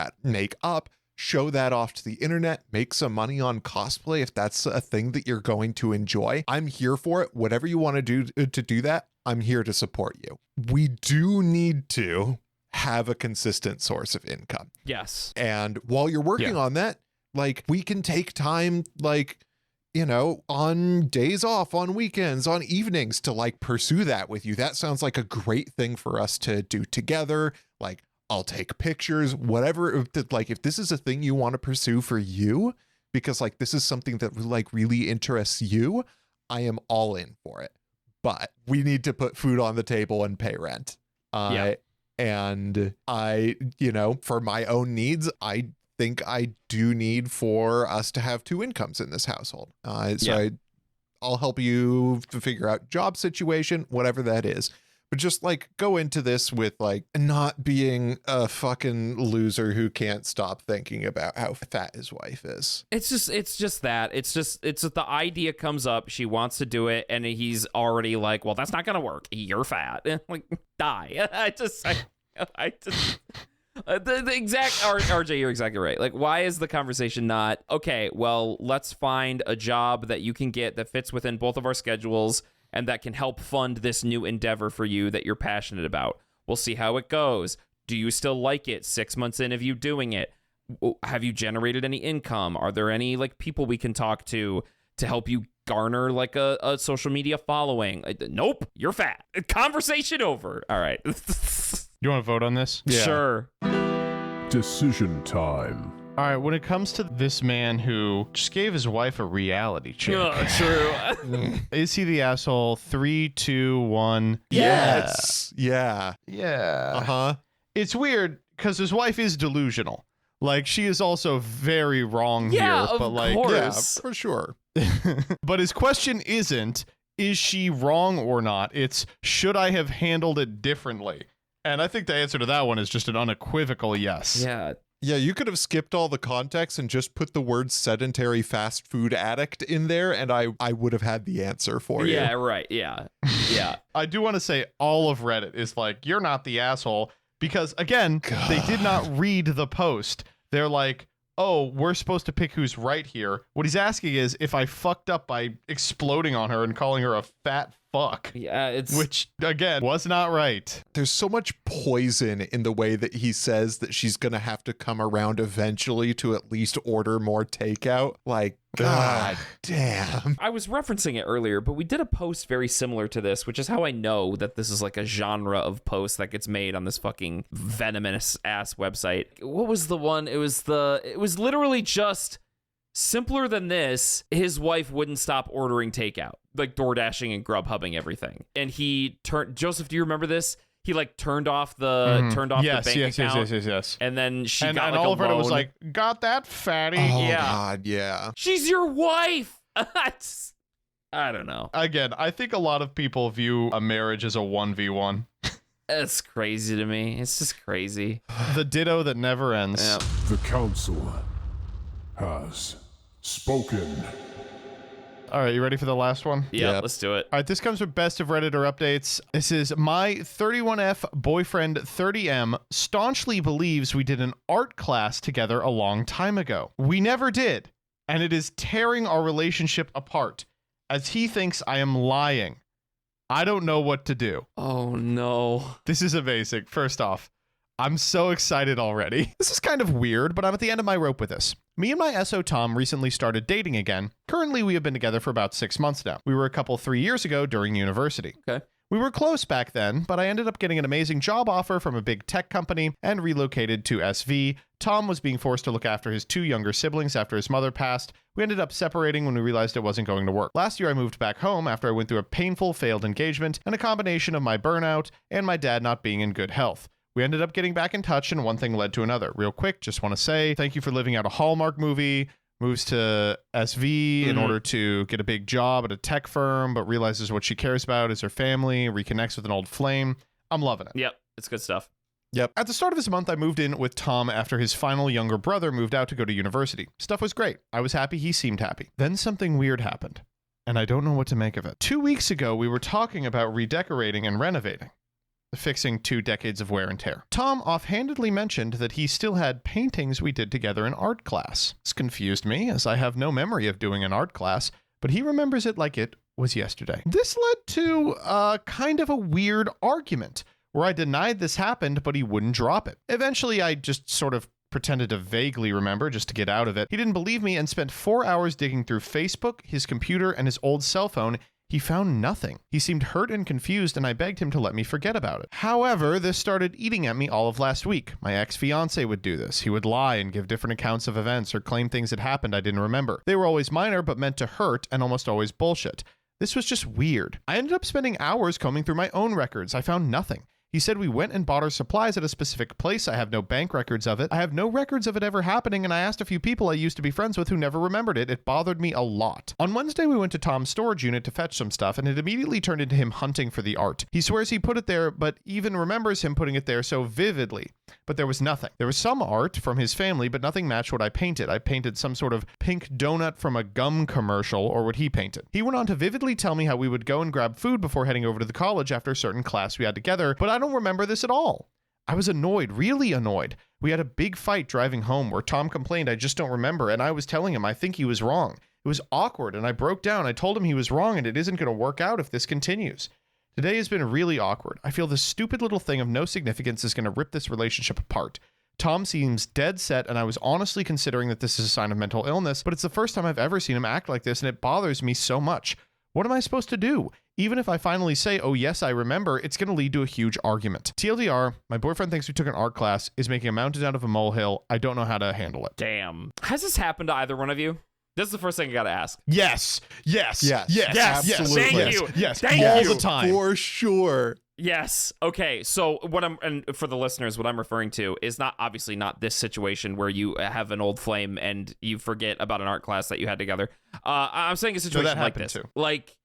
up, show that off to the internet, make some money on cosplay if that's a thing that you're going to enjoy. I'm here for it. Whatever you want to do that, I'm here to support you. We do need to have a consistent source of income. Yes. And while you're working on that, like we can take time, like, you know, on days off, on weekends, on evenings to like pursue that with you. That sounds like a great thing for us to do together. Like, I'll take pictures, whatever. Like, if this is a thing you want to pursue for you, because like this is something that like really interests you, I am all in for it. But we need to put food on the table and pay rent. And I, you know, for my own needs, I think I do need for us to have 2 incomes in this household. I'll help you to figure out job situation, whatever that is. But just like go into this with like not being a fucking loser who can't stop thinking about how fat his wife is. It's just that. It's that the idea comes up. She wants to do it. And he's already like, well, that's not going to work. You're fat. Like, die. The exact RJ, you're exactly right. Like, why is the conversation not, okay, well, let's find a job that you can get that fits within both of our schedules and that can help fund this new endeavor for you that you're passionate about. We'll see how it goes. Do you still like it 6 months in of you doing it? Have you generated any income? Are there any like people we can talk to help you garner like a social media following? Nope, you're fat. Conversation over. All right. You want to vote on this? Yeah. Sure. Decision time. All right, when it comes to this man who just gave his wife a reality check. True. Is he the asshole? 3, 2, 1. Yes. Yeah. Yeah. Uh-huh. It's weird because his wife is delusional. Like, she is also very wrong here. But like, yeah, for sure. But his question isn't, is she wrong or not? It's, should I have handled it differently? And I think the answer to that one is just an unequivocal yes. Yeah. Yeah, you could have skipped all the context and just put the word sedentary fast food addict in there, and I would have had the answer for you. Yeah, right. Yeah. Yeah. I do want to say all of Reddit is like, you're not the asshole, because, again, they did not read the post. They're like, oh, we're supposed to pick who's right here. What he's asking is if I fucked up by exploding on her and calling her a fat fuck. Yeah, which, again, was not right. There's so much poison in the way that he says that she's going to have to come around eventually to at least order more takeout. Like, God damn. I was referencing it earlier, but we did a post very similar to this, which is how I know that this is like a genre of post that gets made on this fucking venomous ass website. What was the one? It was literally just simpler than this. His wife wouldn't stop ordering takeout, like DoorDashing and Grubhubbing everything. And he turned, Joseph, do you remember this? He like turned off the bank account. Yes. And then she got and like all a of it loan. was like, got that fatty. Oh, Yeah. God, yeah. She's your wife. I don't know. Again, I think a lot of people view a marriage as a 1v1. It's crazy to me. It's just crazy. The ditto that never ends. Yep. The council has spoken. All right, you ready for the last one? Yeah, Yep. let's do it. All right, this comes from Best of Redditor updates. This is my 31F boyfriend 30M staunchly believes we did an art class together a long time ago. We never did, and it is tearing our relationship apart as he thinks I am lying. I don't know what to do. Oh, no. This is amazing. First off, I'm so excited already. This is kind of weird, but I'm at the end of my rope with this. Me and my SO Tom recently started dating again. Currently, we have been together for about 6 months now. We were a couple 3 years ago during university. Okay. We were close back then, but I ended up getting an amazing job offer from a big tech company and relocated to SV. Tom was being forced to look after his 2 younger siblings after his mother passed. We ended up separating when we realized it wasn't going to work. Last year, I moved back home after I went through a painful failed engagement and a combination of my burnout and my dad not being in good health. We ended up getting back in touch, and one thing led to another. Real quick, just want to say thank you for living out a Hallmark movie, moves to SV in order to get a big job at a tech firm, but realizes what she cares about is her family, reconnects with an old flame. I'm loving it. Yep, it's good stuff. Yep. At the start of this month, I moved in with Tom after his final younger brother moved out to go to university. Stuff was great. I was happy. He seemed happy. Then something weird happened, and I don't know what to make of it. 2 weeks ago, we were talking about redecorating and renovating, fixing 2 decades of wear and tear. Tom offhandedly mentioned that he still had paintings we did together in art class. This confused me, as I have no memory of doing an art class, but he remembers it like it was yesterday. This led to kind of a weird argument, where I denied this happened, but he wouldn't drop it. Eventually, I just sort of pretended to vaguely remember just to get out of it. He didn't believe me and spent 4 hours digging through Facebook, his computer, and his old cell phone. He found nothing. He seemed hurt and confused, and I begged him to let me forget about it. However, this started eating at me all of last week. My ex-fiance would do this. He would lie and give different accounts of events or claim things that happened I didn't remember. They were always minor, but meant to hurt, and almost always bullshit. This was just weird. I ended up spending hours combing through my own records. I found nothing. He said we went and bought our supplies at a specific place. I have no bank records of it. I have no records of it ever happening, and I asked a few people I used to be friends with who never remembered it. It bothered me a lot. On Wednesday, we went to Tom's storage unit to fetch some stuff, and it immediately turned into him hunting for the art. He swears he put it there, but even remembers him putting it there so vividly. But there was nothing. There was some art from his family, but nothing matched what I painted. I painted some sort of pink donut from a gum commercial, or what he painted. He went on to vividly tell me how we would go and grab food before heading over to the college after a certain class we had together, but I don't remember this at all. I was annoyed, really annoyed. We had a big fight driving home where Tom complained I just don't remember, and I was telling him I think he was wrong. It was awkward, and I broke down. I told him he was wrong, and it isn't going to work out if this continues. Today has been really awkward. I feel this stupid little thing of no significance is going to rip this relationship apart. Tom seems dead set, and I was honestly considering that this is a sign of mental illness, but it's the first time I've ever seen him act like this, and it bothers me so much. What am I supposed to do? Even if I finally say, oh yes, I remember, it's going to lead to a huge argument. TLDR, my boyfriend thinks we took an art class, is making a mountain out of a molehill. I don't know how to handle it. Damn. Has this happened to either one of you? This is the first thing I got to ask. Yes. Absolutely. Thank you. Yes. Thank all you. the time. For sure. Yes. Okay. So and for the listeners, what I'm referring to is obviously not this situation where you have an old flame and you forget about an art class that you had together. I'm saying a situation like this, like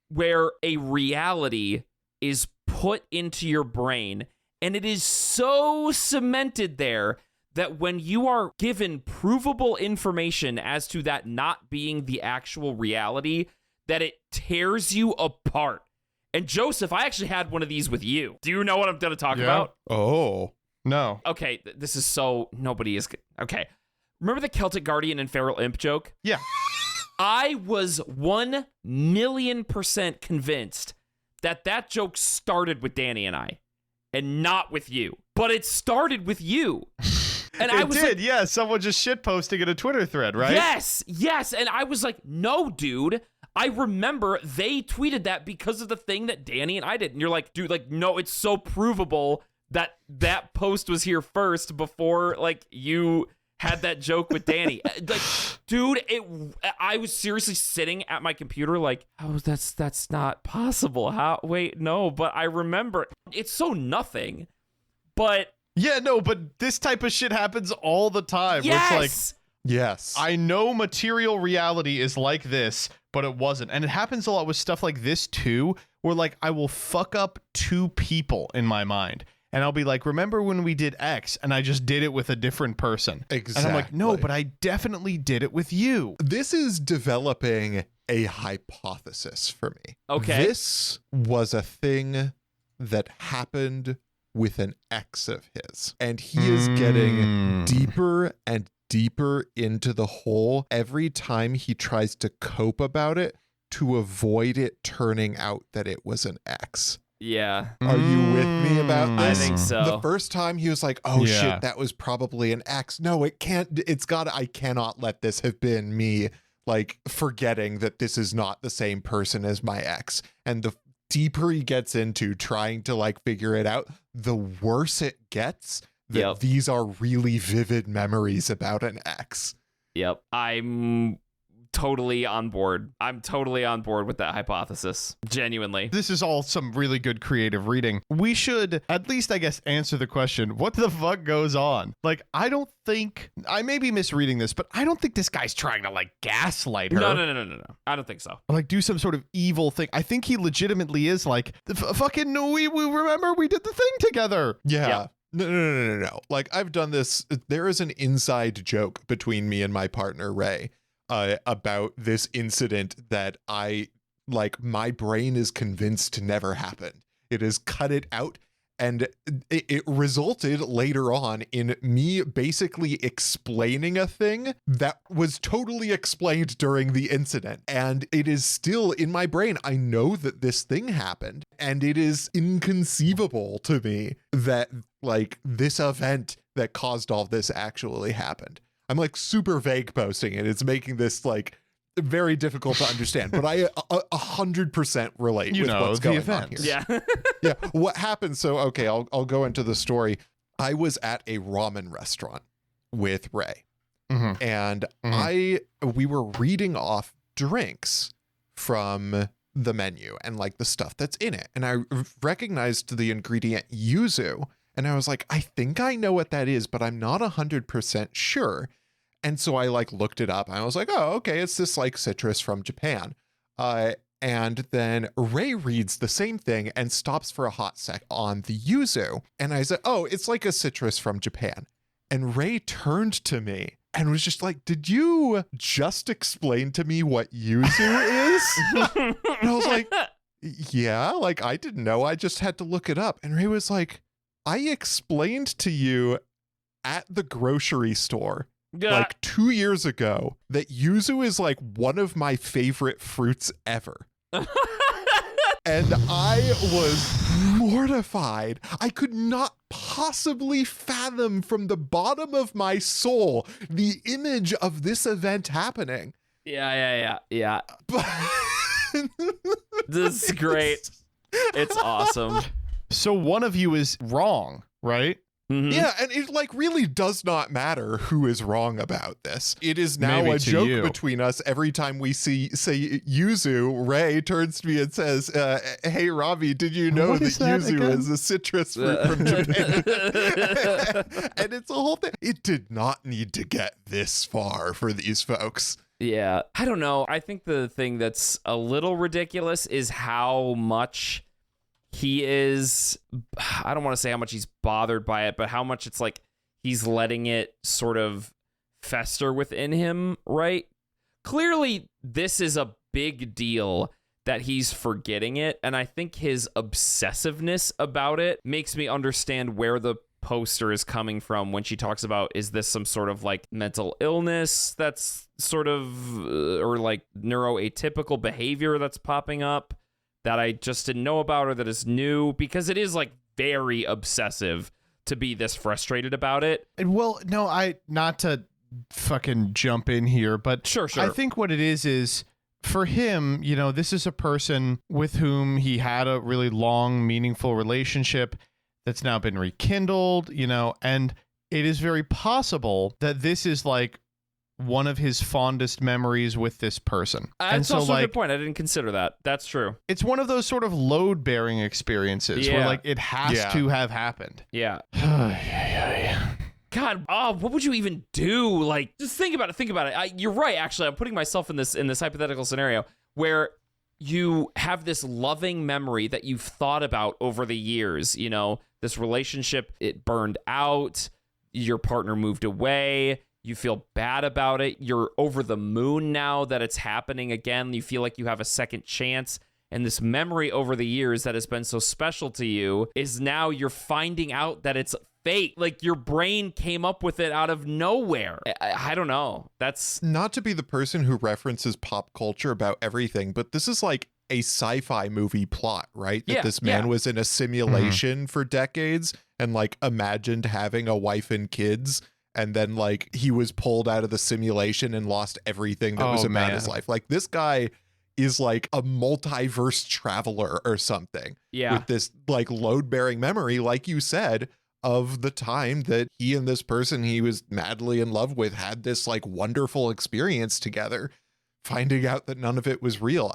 where a reality is put into your brain and it is so cemented there that when you are given provable information as to that not being the actual reality, that it tears you apart. And Joseph, I actually had one of these with you. Do you know what I'm going to talk about? Oh. No. Okay, this is so... Nobody is... Okay. Remember the Celtic Guardian and Feral Imp joke? Yeah. I was 1,000,000% convinced that joke started with Danny and I, and not with you. But it started with you. And I was did, yeah. Someone just shitposting in a Twitter thread, right? Yes. And I was like, no, dude. I remember they tweeted that because of the thing that Danny and I did. And you're like, dude, like, no, it's so provable that post was here first before, like, you had that joke with Danny. Like, dude, I was seriously sitting at my computer like, oh, that's not possible. How? Wait, no, but I remember. It's so nothing, but... Yeah, no, but this type of shit happens all the time. Yes! Where it's like, yes. I know material reality is like this, but it wasn't. And it happens a lot with stuff like this too, where like I will fuck up two people in my mind. And I'll be like, remember when we did X? And I just did it with a different person. Exactly. And I'm like, no, but I definitely did it with you. This is developing a hypothesis for me. Okay. This was a thing that happened with an ex of his, and he is getting deeper and deeper into the hole every time he tries to cope about it to avoid it turning out that it was an ex. Yeah. Are you with me about this? I think so. The first time he was like, oh shit, that was probably an ex. No, it can't. I cannot let this have been me, like, forgetting that this is not the same person as my ex. And the deeper he gets into trying to like figure it out, the worse it gets that these are really vivid memories about an ex. Yep. I'm totally on board. I'm totally on board with that hypothesis. Genuinely. This is all some really good creative reading. We should at least, I guess, answer the question, what the fuck goes on? Like, I don't think, I may be misreading this, but I don't think this guy's trying to like gaslight her. No. I don't think so. Or like do some sort of evil thing. I think he legitimately is like, fucking, we remember we did the thing together. Yeah. No. Like, I've done this. There is an inside joke between me and my partner, Ray, about this incident that my brain is convinced never happened. It has cut it out, and it resulted later on in me basically explaining a thing that was totally explained during the incident. And it is still in my brain. I know that this thing happened, and it is inconceivable to me that like this event that caused all this actually happened. I'm like super vague posting it. It's making this like very difficult to understand, but I 100% relate with what's going on here. Yeah. Yeah. What happened? So, okay, I'll go into the story. I was at a ramen restaurant with Ray, and we were reading off drinks from the menu and like the stuff that's in it. And I recognized the ingredient yuzu. And I was like, I think I know what that is, but I'm not 100% sure. And so I like looked it up and I was like, oh, okay, it's this like citrus from Japan. And then Ray reads the same thing and stops for a hot sec on the yuzu. And I said, oh, it's like a citrus from Japan. And Ray turned to me and was just like, did you just explain to me what yuzu is? And I was like, yeah, like I didn't know. I just had to look it up. And Ray was like, I explained to you at the grocery store like 2 years ago that yuzu is like one of my favorite fruits ever. And I was mortified. I could not possibly fathom from the bottom of my soul the image of this event happening. Yeah. But This is great. It's awesome. So one of you is wrong, right? Mm-hmm. Yeah, and it like really does not matter who is wrong about this. It is now Maybe a to joke you. between us every time we say yuzu. Ray turns to me and says, hey, Robbie, did you know What that is that yuzu again? is a citrus fruit from Japan? And it's a whole thing. It did not need to get this far for these folks. Yeah. I don't know. I think the thing that's a little ridiculous is how much he is, I don't want to say how much he's bothered by it, but how much it's like he's letting it sort of fester within him, right? Clearly, this is a big deal that he's forgetting it, and I think his obsessiveness about it makes me understand where the poster is coming from when she talks about, is this some sort of like mental illness that's sort of, or like neuroatypical behavior that's popping up that I just didn't know about or that is new, because it is like very obsessive to be this frustrated about it. Well, no, not to fucking jump in here, but Sure. I think what it is for him, you know, this is a person with whom he had a really long, meaningful relationship that's now been rekindled, you know, and it is very possible that this is like one of his fondest memories with this person. That's also a good point. I didn't consider that. That's true. It's one of those sort of load-bearing experiences where like it has to have happened. Yeah. God, what would you even do? Like, just think about it. You're right. Actually, I'm putting myself in this hypothetical scenario where you have this loving memory that you've thought about over the years. You know, this relationship, it burned out. Your partner moved away. You feel bad about it. You're over the moon now that it's happening again. You feel like you have a second chance. And this memory over the years that has been so special to you is now you're finding out that it's fake. Like your brain came up with it out of nowhere. I don't know. That's not to be the person who references pop culture about everything, but this is like a sci-fi movie plot, right? That this man was in a simulation for decades and like imagined having a wife and kids. And then, like, he was pulled out of the simulation and lost everything that was about his life. Like, this guy is, like, a multiverse traveler or something. Yeah. With this, like, load-bearing memory, like you said, of the time that he and this person he was madly in love with had this, like, wonderful experience together, finding out that none of it was real.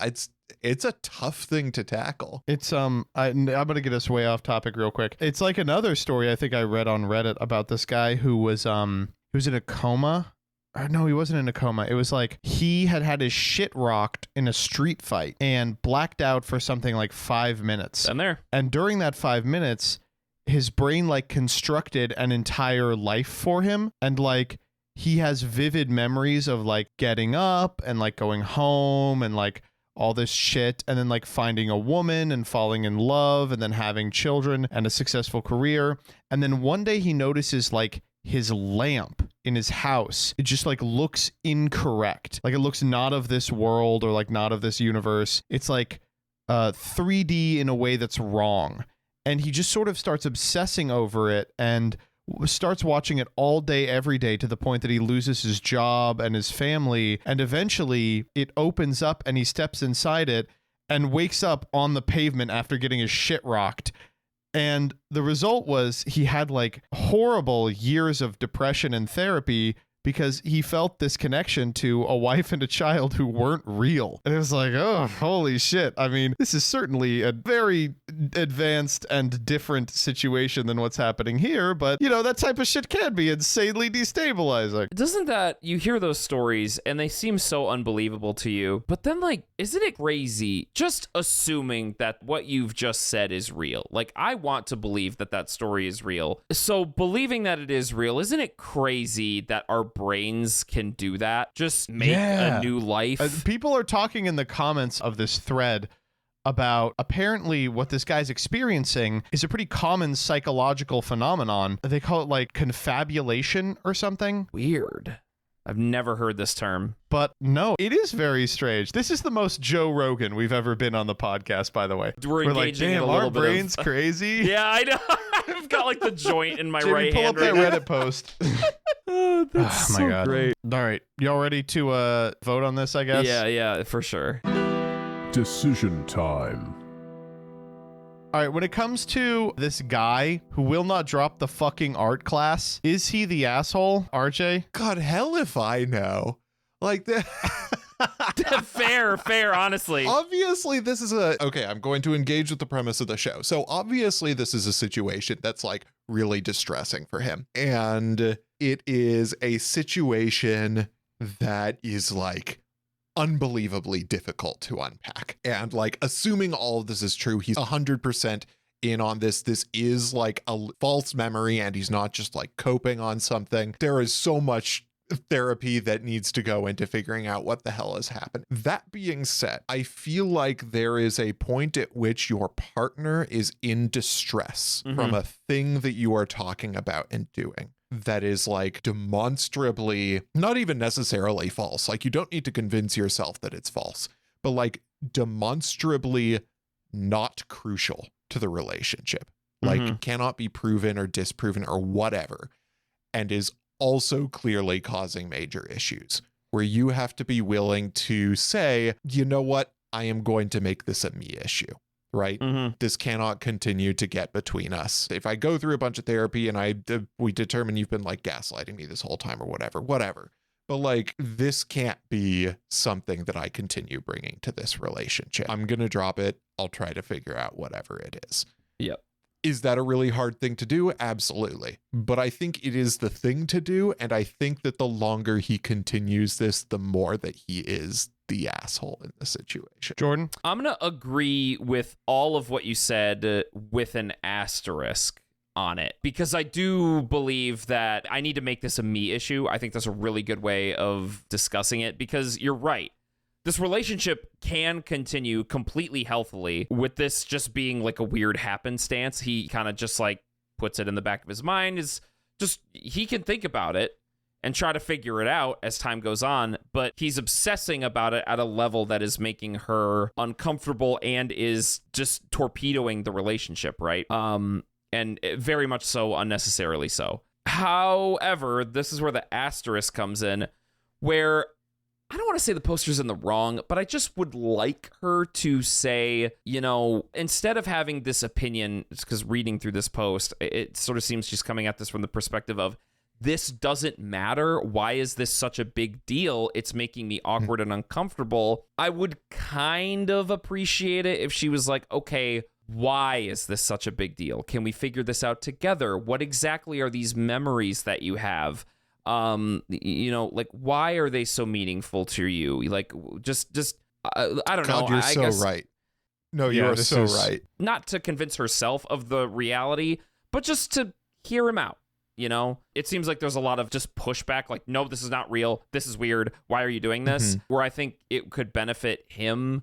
It's a tough thing to tackle. It's I'm gonna get us way off topic real quick. It's like another story I think I read on Reddit about this guy who was in a coma. No, he wasn't in a coma. It was like he had his shit rocked in a street fight and blacked out for something like 5 minutes. And during that 5 minutes, his brain like constructed an entire life for him, and like he has vivid memories of like getting up and like going home and like all this shit, and then like finding a woman and falling in love and then having children and a successful career. And then one day he notices like his lamp in his house, it just like looks incorrect. Like it looks not of this world or like not of this universe. It's like 3D in a way that's wrong. And he just sort of starts obsessing over it and starts watching it all day, every day, to the point that he loses his job and his family. And eventually it opens up and he steps inside it and wakes up on the pavement after getting his shit rocked. And the result was he had like horrible years of depression and therapy because he felt this connection to a wife and a child who weren't real. And it was like, oh, holy shit. I mean, this is certainly a very advanced and different situation than what's happening here, but, you know, that type of shit can be insanely destabilizing. Doesn't that, you hear those stories and they seem so unbelievable to you, but then, like, isn't it crazy just assuming that what you've just said is real? Like, I want to believe that that story is real. So believing that it is real, isn't it crazy that our brains can do that? Just make a new life. People are talking in the comments of this thread about apparently what this guy's experiencing is a pretty common psychological phenomenon. They call it like confabulation or something. Weird. I've never heard this term. But no, it is very strange. This is the most Joe Rogan we've ever been on the podcast, by the way. We're like, damn, our brain's crazy. Yeah, I know. I've got like the joint in my Jamie, right pull hand. up that Reddit post. That's oh my God. great. All right. Y'all ready to vote on this, I guess? Yeah, for sure. Decision time. All right, when it comes to this guy who will not drop the fucking art class, is he the asshole, RJ? God, hell if I know. Like that. fair, honestly. Obviously, this is okay, I'm going to engage with the premise of the show. So obviously, this is a situation that's like really distressing for him. And it is a situation that is like unbelievably difficult to unpack. And like, assuming all of this is true, he's 100% in on this. This is like a false memory and he's not just like coping on something. There is so much therapy that needs to go into figuring out what the hell has happened. That being said, I feel like there is a point at which your partner is in distress from a thing that you are talking about and doing that is like demonstrably, not even necessarily false. Like, you don't need to convince yourself that it's false, but like demonstrably not crucial to the relationship. Like, cannot be proven or disproven or whatever, and is also clearly causing major issues, where you have to be willing to say, you know what, I am going to make this a me issue, right? This cannot continue to get between us. If I go through a bunch of therapy and we determine you've been like gaslighting me this whole time or whatever, but like, this can't be something that I continue bringing to this relationship. I'm going to drop it. I'll try to figure out whatever it is. Yep. Is that a really hard thing to do? Absolutely. But I think it is the thing to do. And I think that the longer he continues this, the more that he is the asshole in the situation. Jordan? I'm going to agree with all of what you said with an asterisk on it, because I do believe that I need to make this a me issue. I think that's a really good way of discussing it, because you're right. This relationship can continue completely healthily with this just being like a weird happenstance. He kind of just like puts it in the back of his mind. Is just, he can think about it and try to figure it out as time goes on, but he's obsessing about it at a level that is making her uncomfortable and is just torpedoing the relationship, right? And very much so, unnecessarily so. However, this is where the asterisk comes in, where I don't want to say the poster's in the wrong, but I just would like her to say, you know, instead of having this opinion, because reading through this post, it sort of seems she's coming at this from the perspective of, this doesn't matter. Why is this such a big deal? It's making me awkward and uncomfortable. I would kind of appreciate it if she was like, okay, why is this such a big deal? Can we figure this out together? What exactly are these memories that you have? You know, like, why are they so meaningful to you? Like, just I don't know. God, you're I so guess right. No, you are so right. Not to convince herself of the reality, but just to hear him out. You know, it seems like there's a lot of just pushback, like, no, this is not real. This is weird. Why are you doing this? Where I think it could benefit him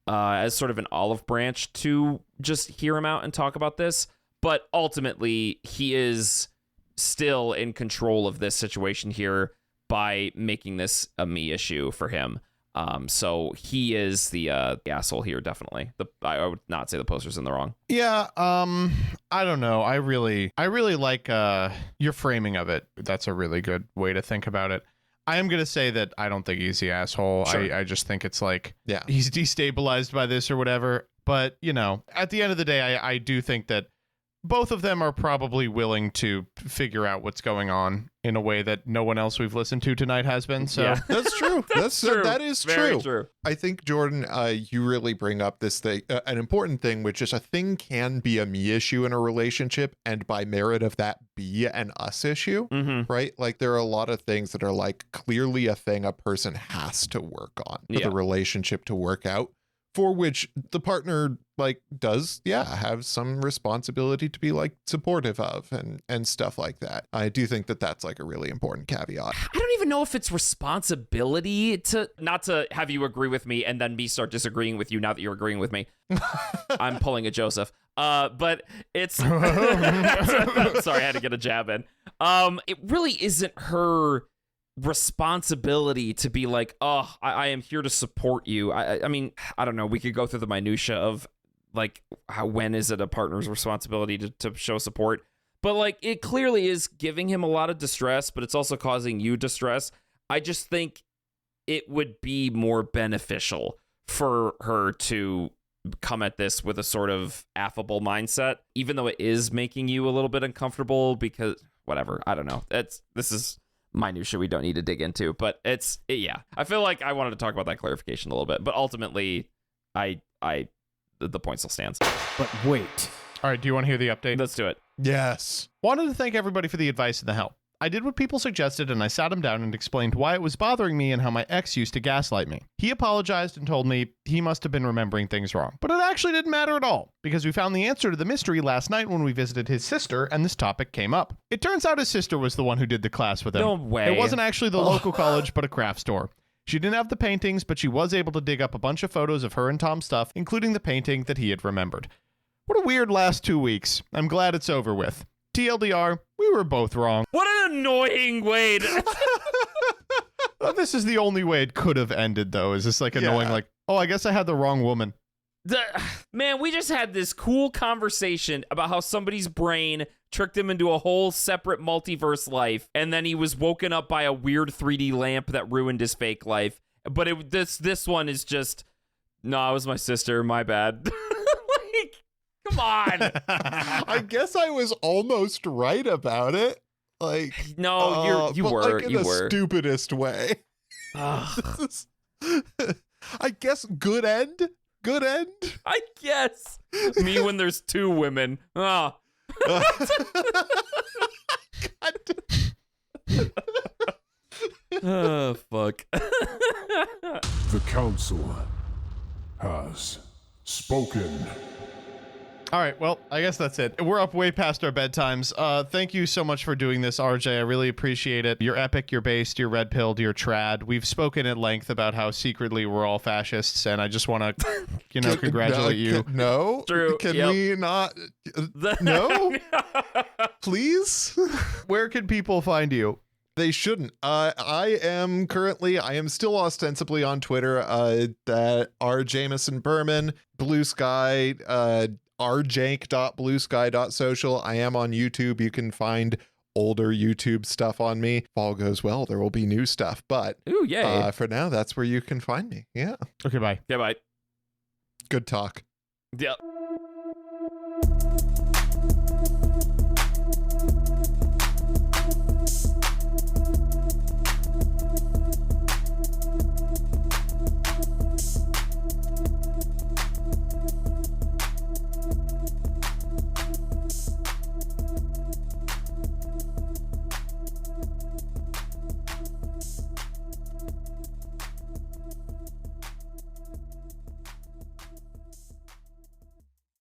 as sort of an olive branch to just hear him out and talk about this. But ultimately, he is still in control of this situation here by making this a me issue for him. So he is the asshole here, definitely. I would not say the poster's in the wrong. Yeah, I don't know. I really like your framing of it. That's a really good way to think about it. I am gonna say that I don't think he's the asshole. Sure. I just think it's like, yeah, he's destabilized by this or whatever. But, you know, at the end of the day, I do think that both of them are probably willing to figure out what's going on in a way that no one else we've listened to tonight has been. So Yeah. That's true. That is Very true. true. I think, Jordan, you really bring up this thing, an important thing, which is a thing can be a me issue in a relationship, and by merit of that, be an us issue, right? Like, there are a lot of things that are like clearly a thing a person has to work on for the relationship to work out, for which the partner like does have some responsibility to be like supportive of and stuff like that. I do think that that's like a really important caveat. I don't even know if it's responsibility to not to have you agree with me and then me start disagreeing with you now that you're agreeing with me. I'm pulling a Joseph. But it's sorry, I had to get a jab in. It really isn't her responsibility to be like, oh, I am here to support you. I mean, I don't know. We could go through the minutia of like when is it a partner's responsibility to show support, but like it clearly is giving him a lot of distress, but it's also causing you distress. I just think it would be more beneficial for her to come at this with a sort of affable mindset, even though it is making you a little bit uncomfortable because whatever, I don't know. This is minutia we don't need to dig into, but I feel like I wanted to talk about that clarification a little bit, but ultimately the point still stands. But wait. All right, do you want to hear the update? Let's do it. Yes. Wanted to thank everybody for the advice and the help. I did what people suggested, and I sat him down and explained why it was bothering me and how my ex used to gaslight me. He apologized and told me he must have been remembering things wrong. But it actually didn't matter at all, because we found the answer to the mystery last night when we visited his sister, and this topic came up. It turns out his sister was the one who did the class with him. No way. It wasn't actually the local college, but a craft store. She didn't have the paintings, but she was able to dig up a bunch of photos of her and Tom's stuff, including the painting that he had remembered. What a weird last 2 weeks. I'm glad it's over with. TLDR, we were both wrong. What an annoying way to... This is the only way it could have ended, though. Is this like annoying, like, oh, I guess I had the wrong woman. Man, we just had this cool conversation about how somebody's brain tricked him into a whole separate multiverse life, and then he was woken up by a weird 3D lamp that ruined his fake life. But this one is just, no, it was my sister, my bad. Like, come on. I guess I was almost right about it. Like, no, you were. Like in the stupidest way. I guess good end. Good end. I guess. Me when there's two women. Oh. Oh, fuck. The council has spoken. All right, well, I guess that's it. We're up way past our bedtimes. Thank you so much for doing this, RJ. I really appreciate it. You're epic, you're based, you're red-pilled, you're trad. We've spoken at length about how secretly we're all fascists, and I just want to, congratulate you. No? True. Can we not? No? Please? Where can people find you? They shouldn't. I am still ostensibly on Twitter, that R. Jameson Berman, Blue Sky, rjank.bluesky.social. I am on YouTube. You can find older YouTube stuff on me. If all goes well, there will be new stuff. But ooh, yay. For now, that's where you can find me. Yeah. Okay, bye. Yeah, bye. Good talk. Yeah.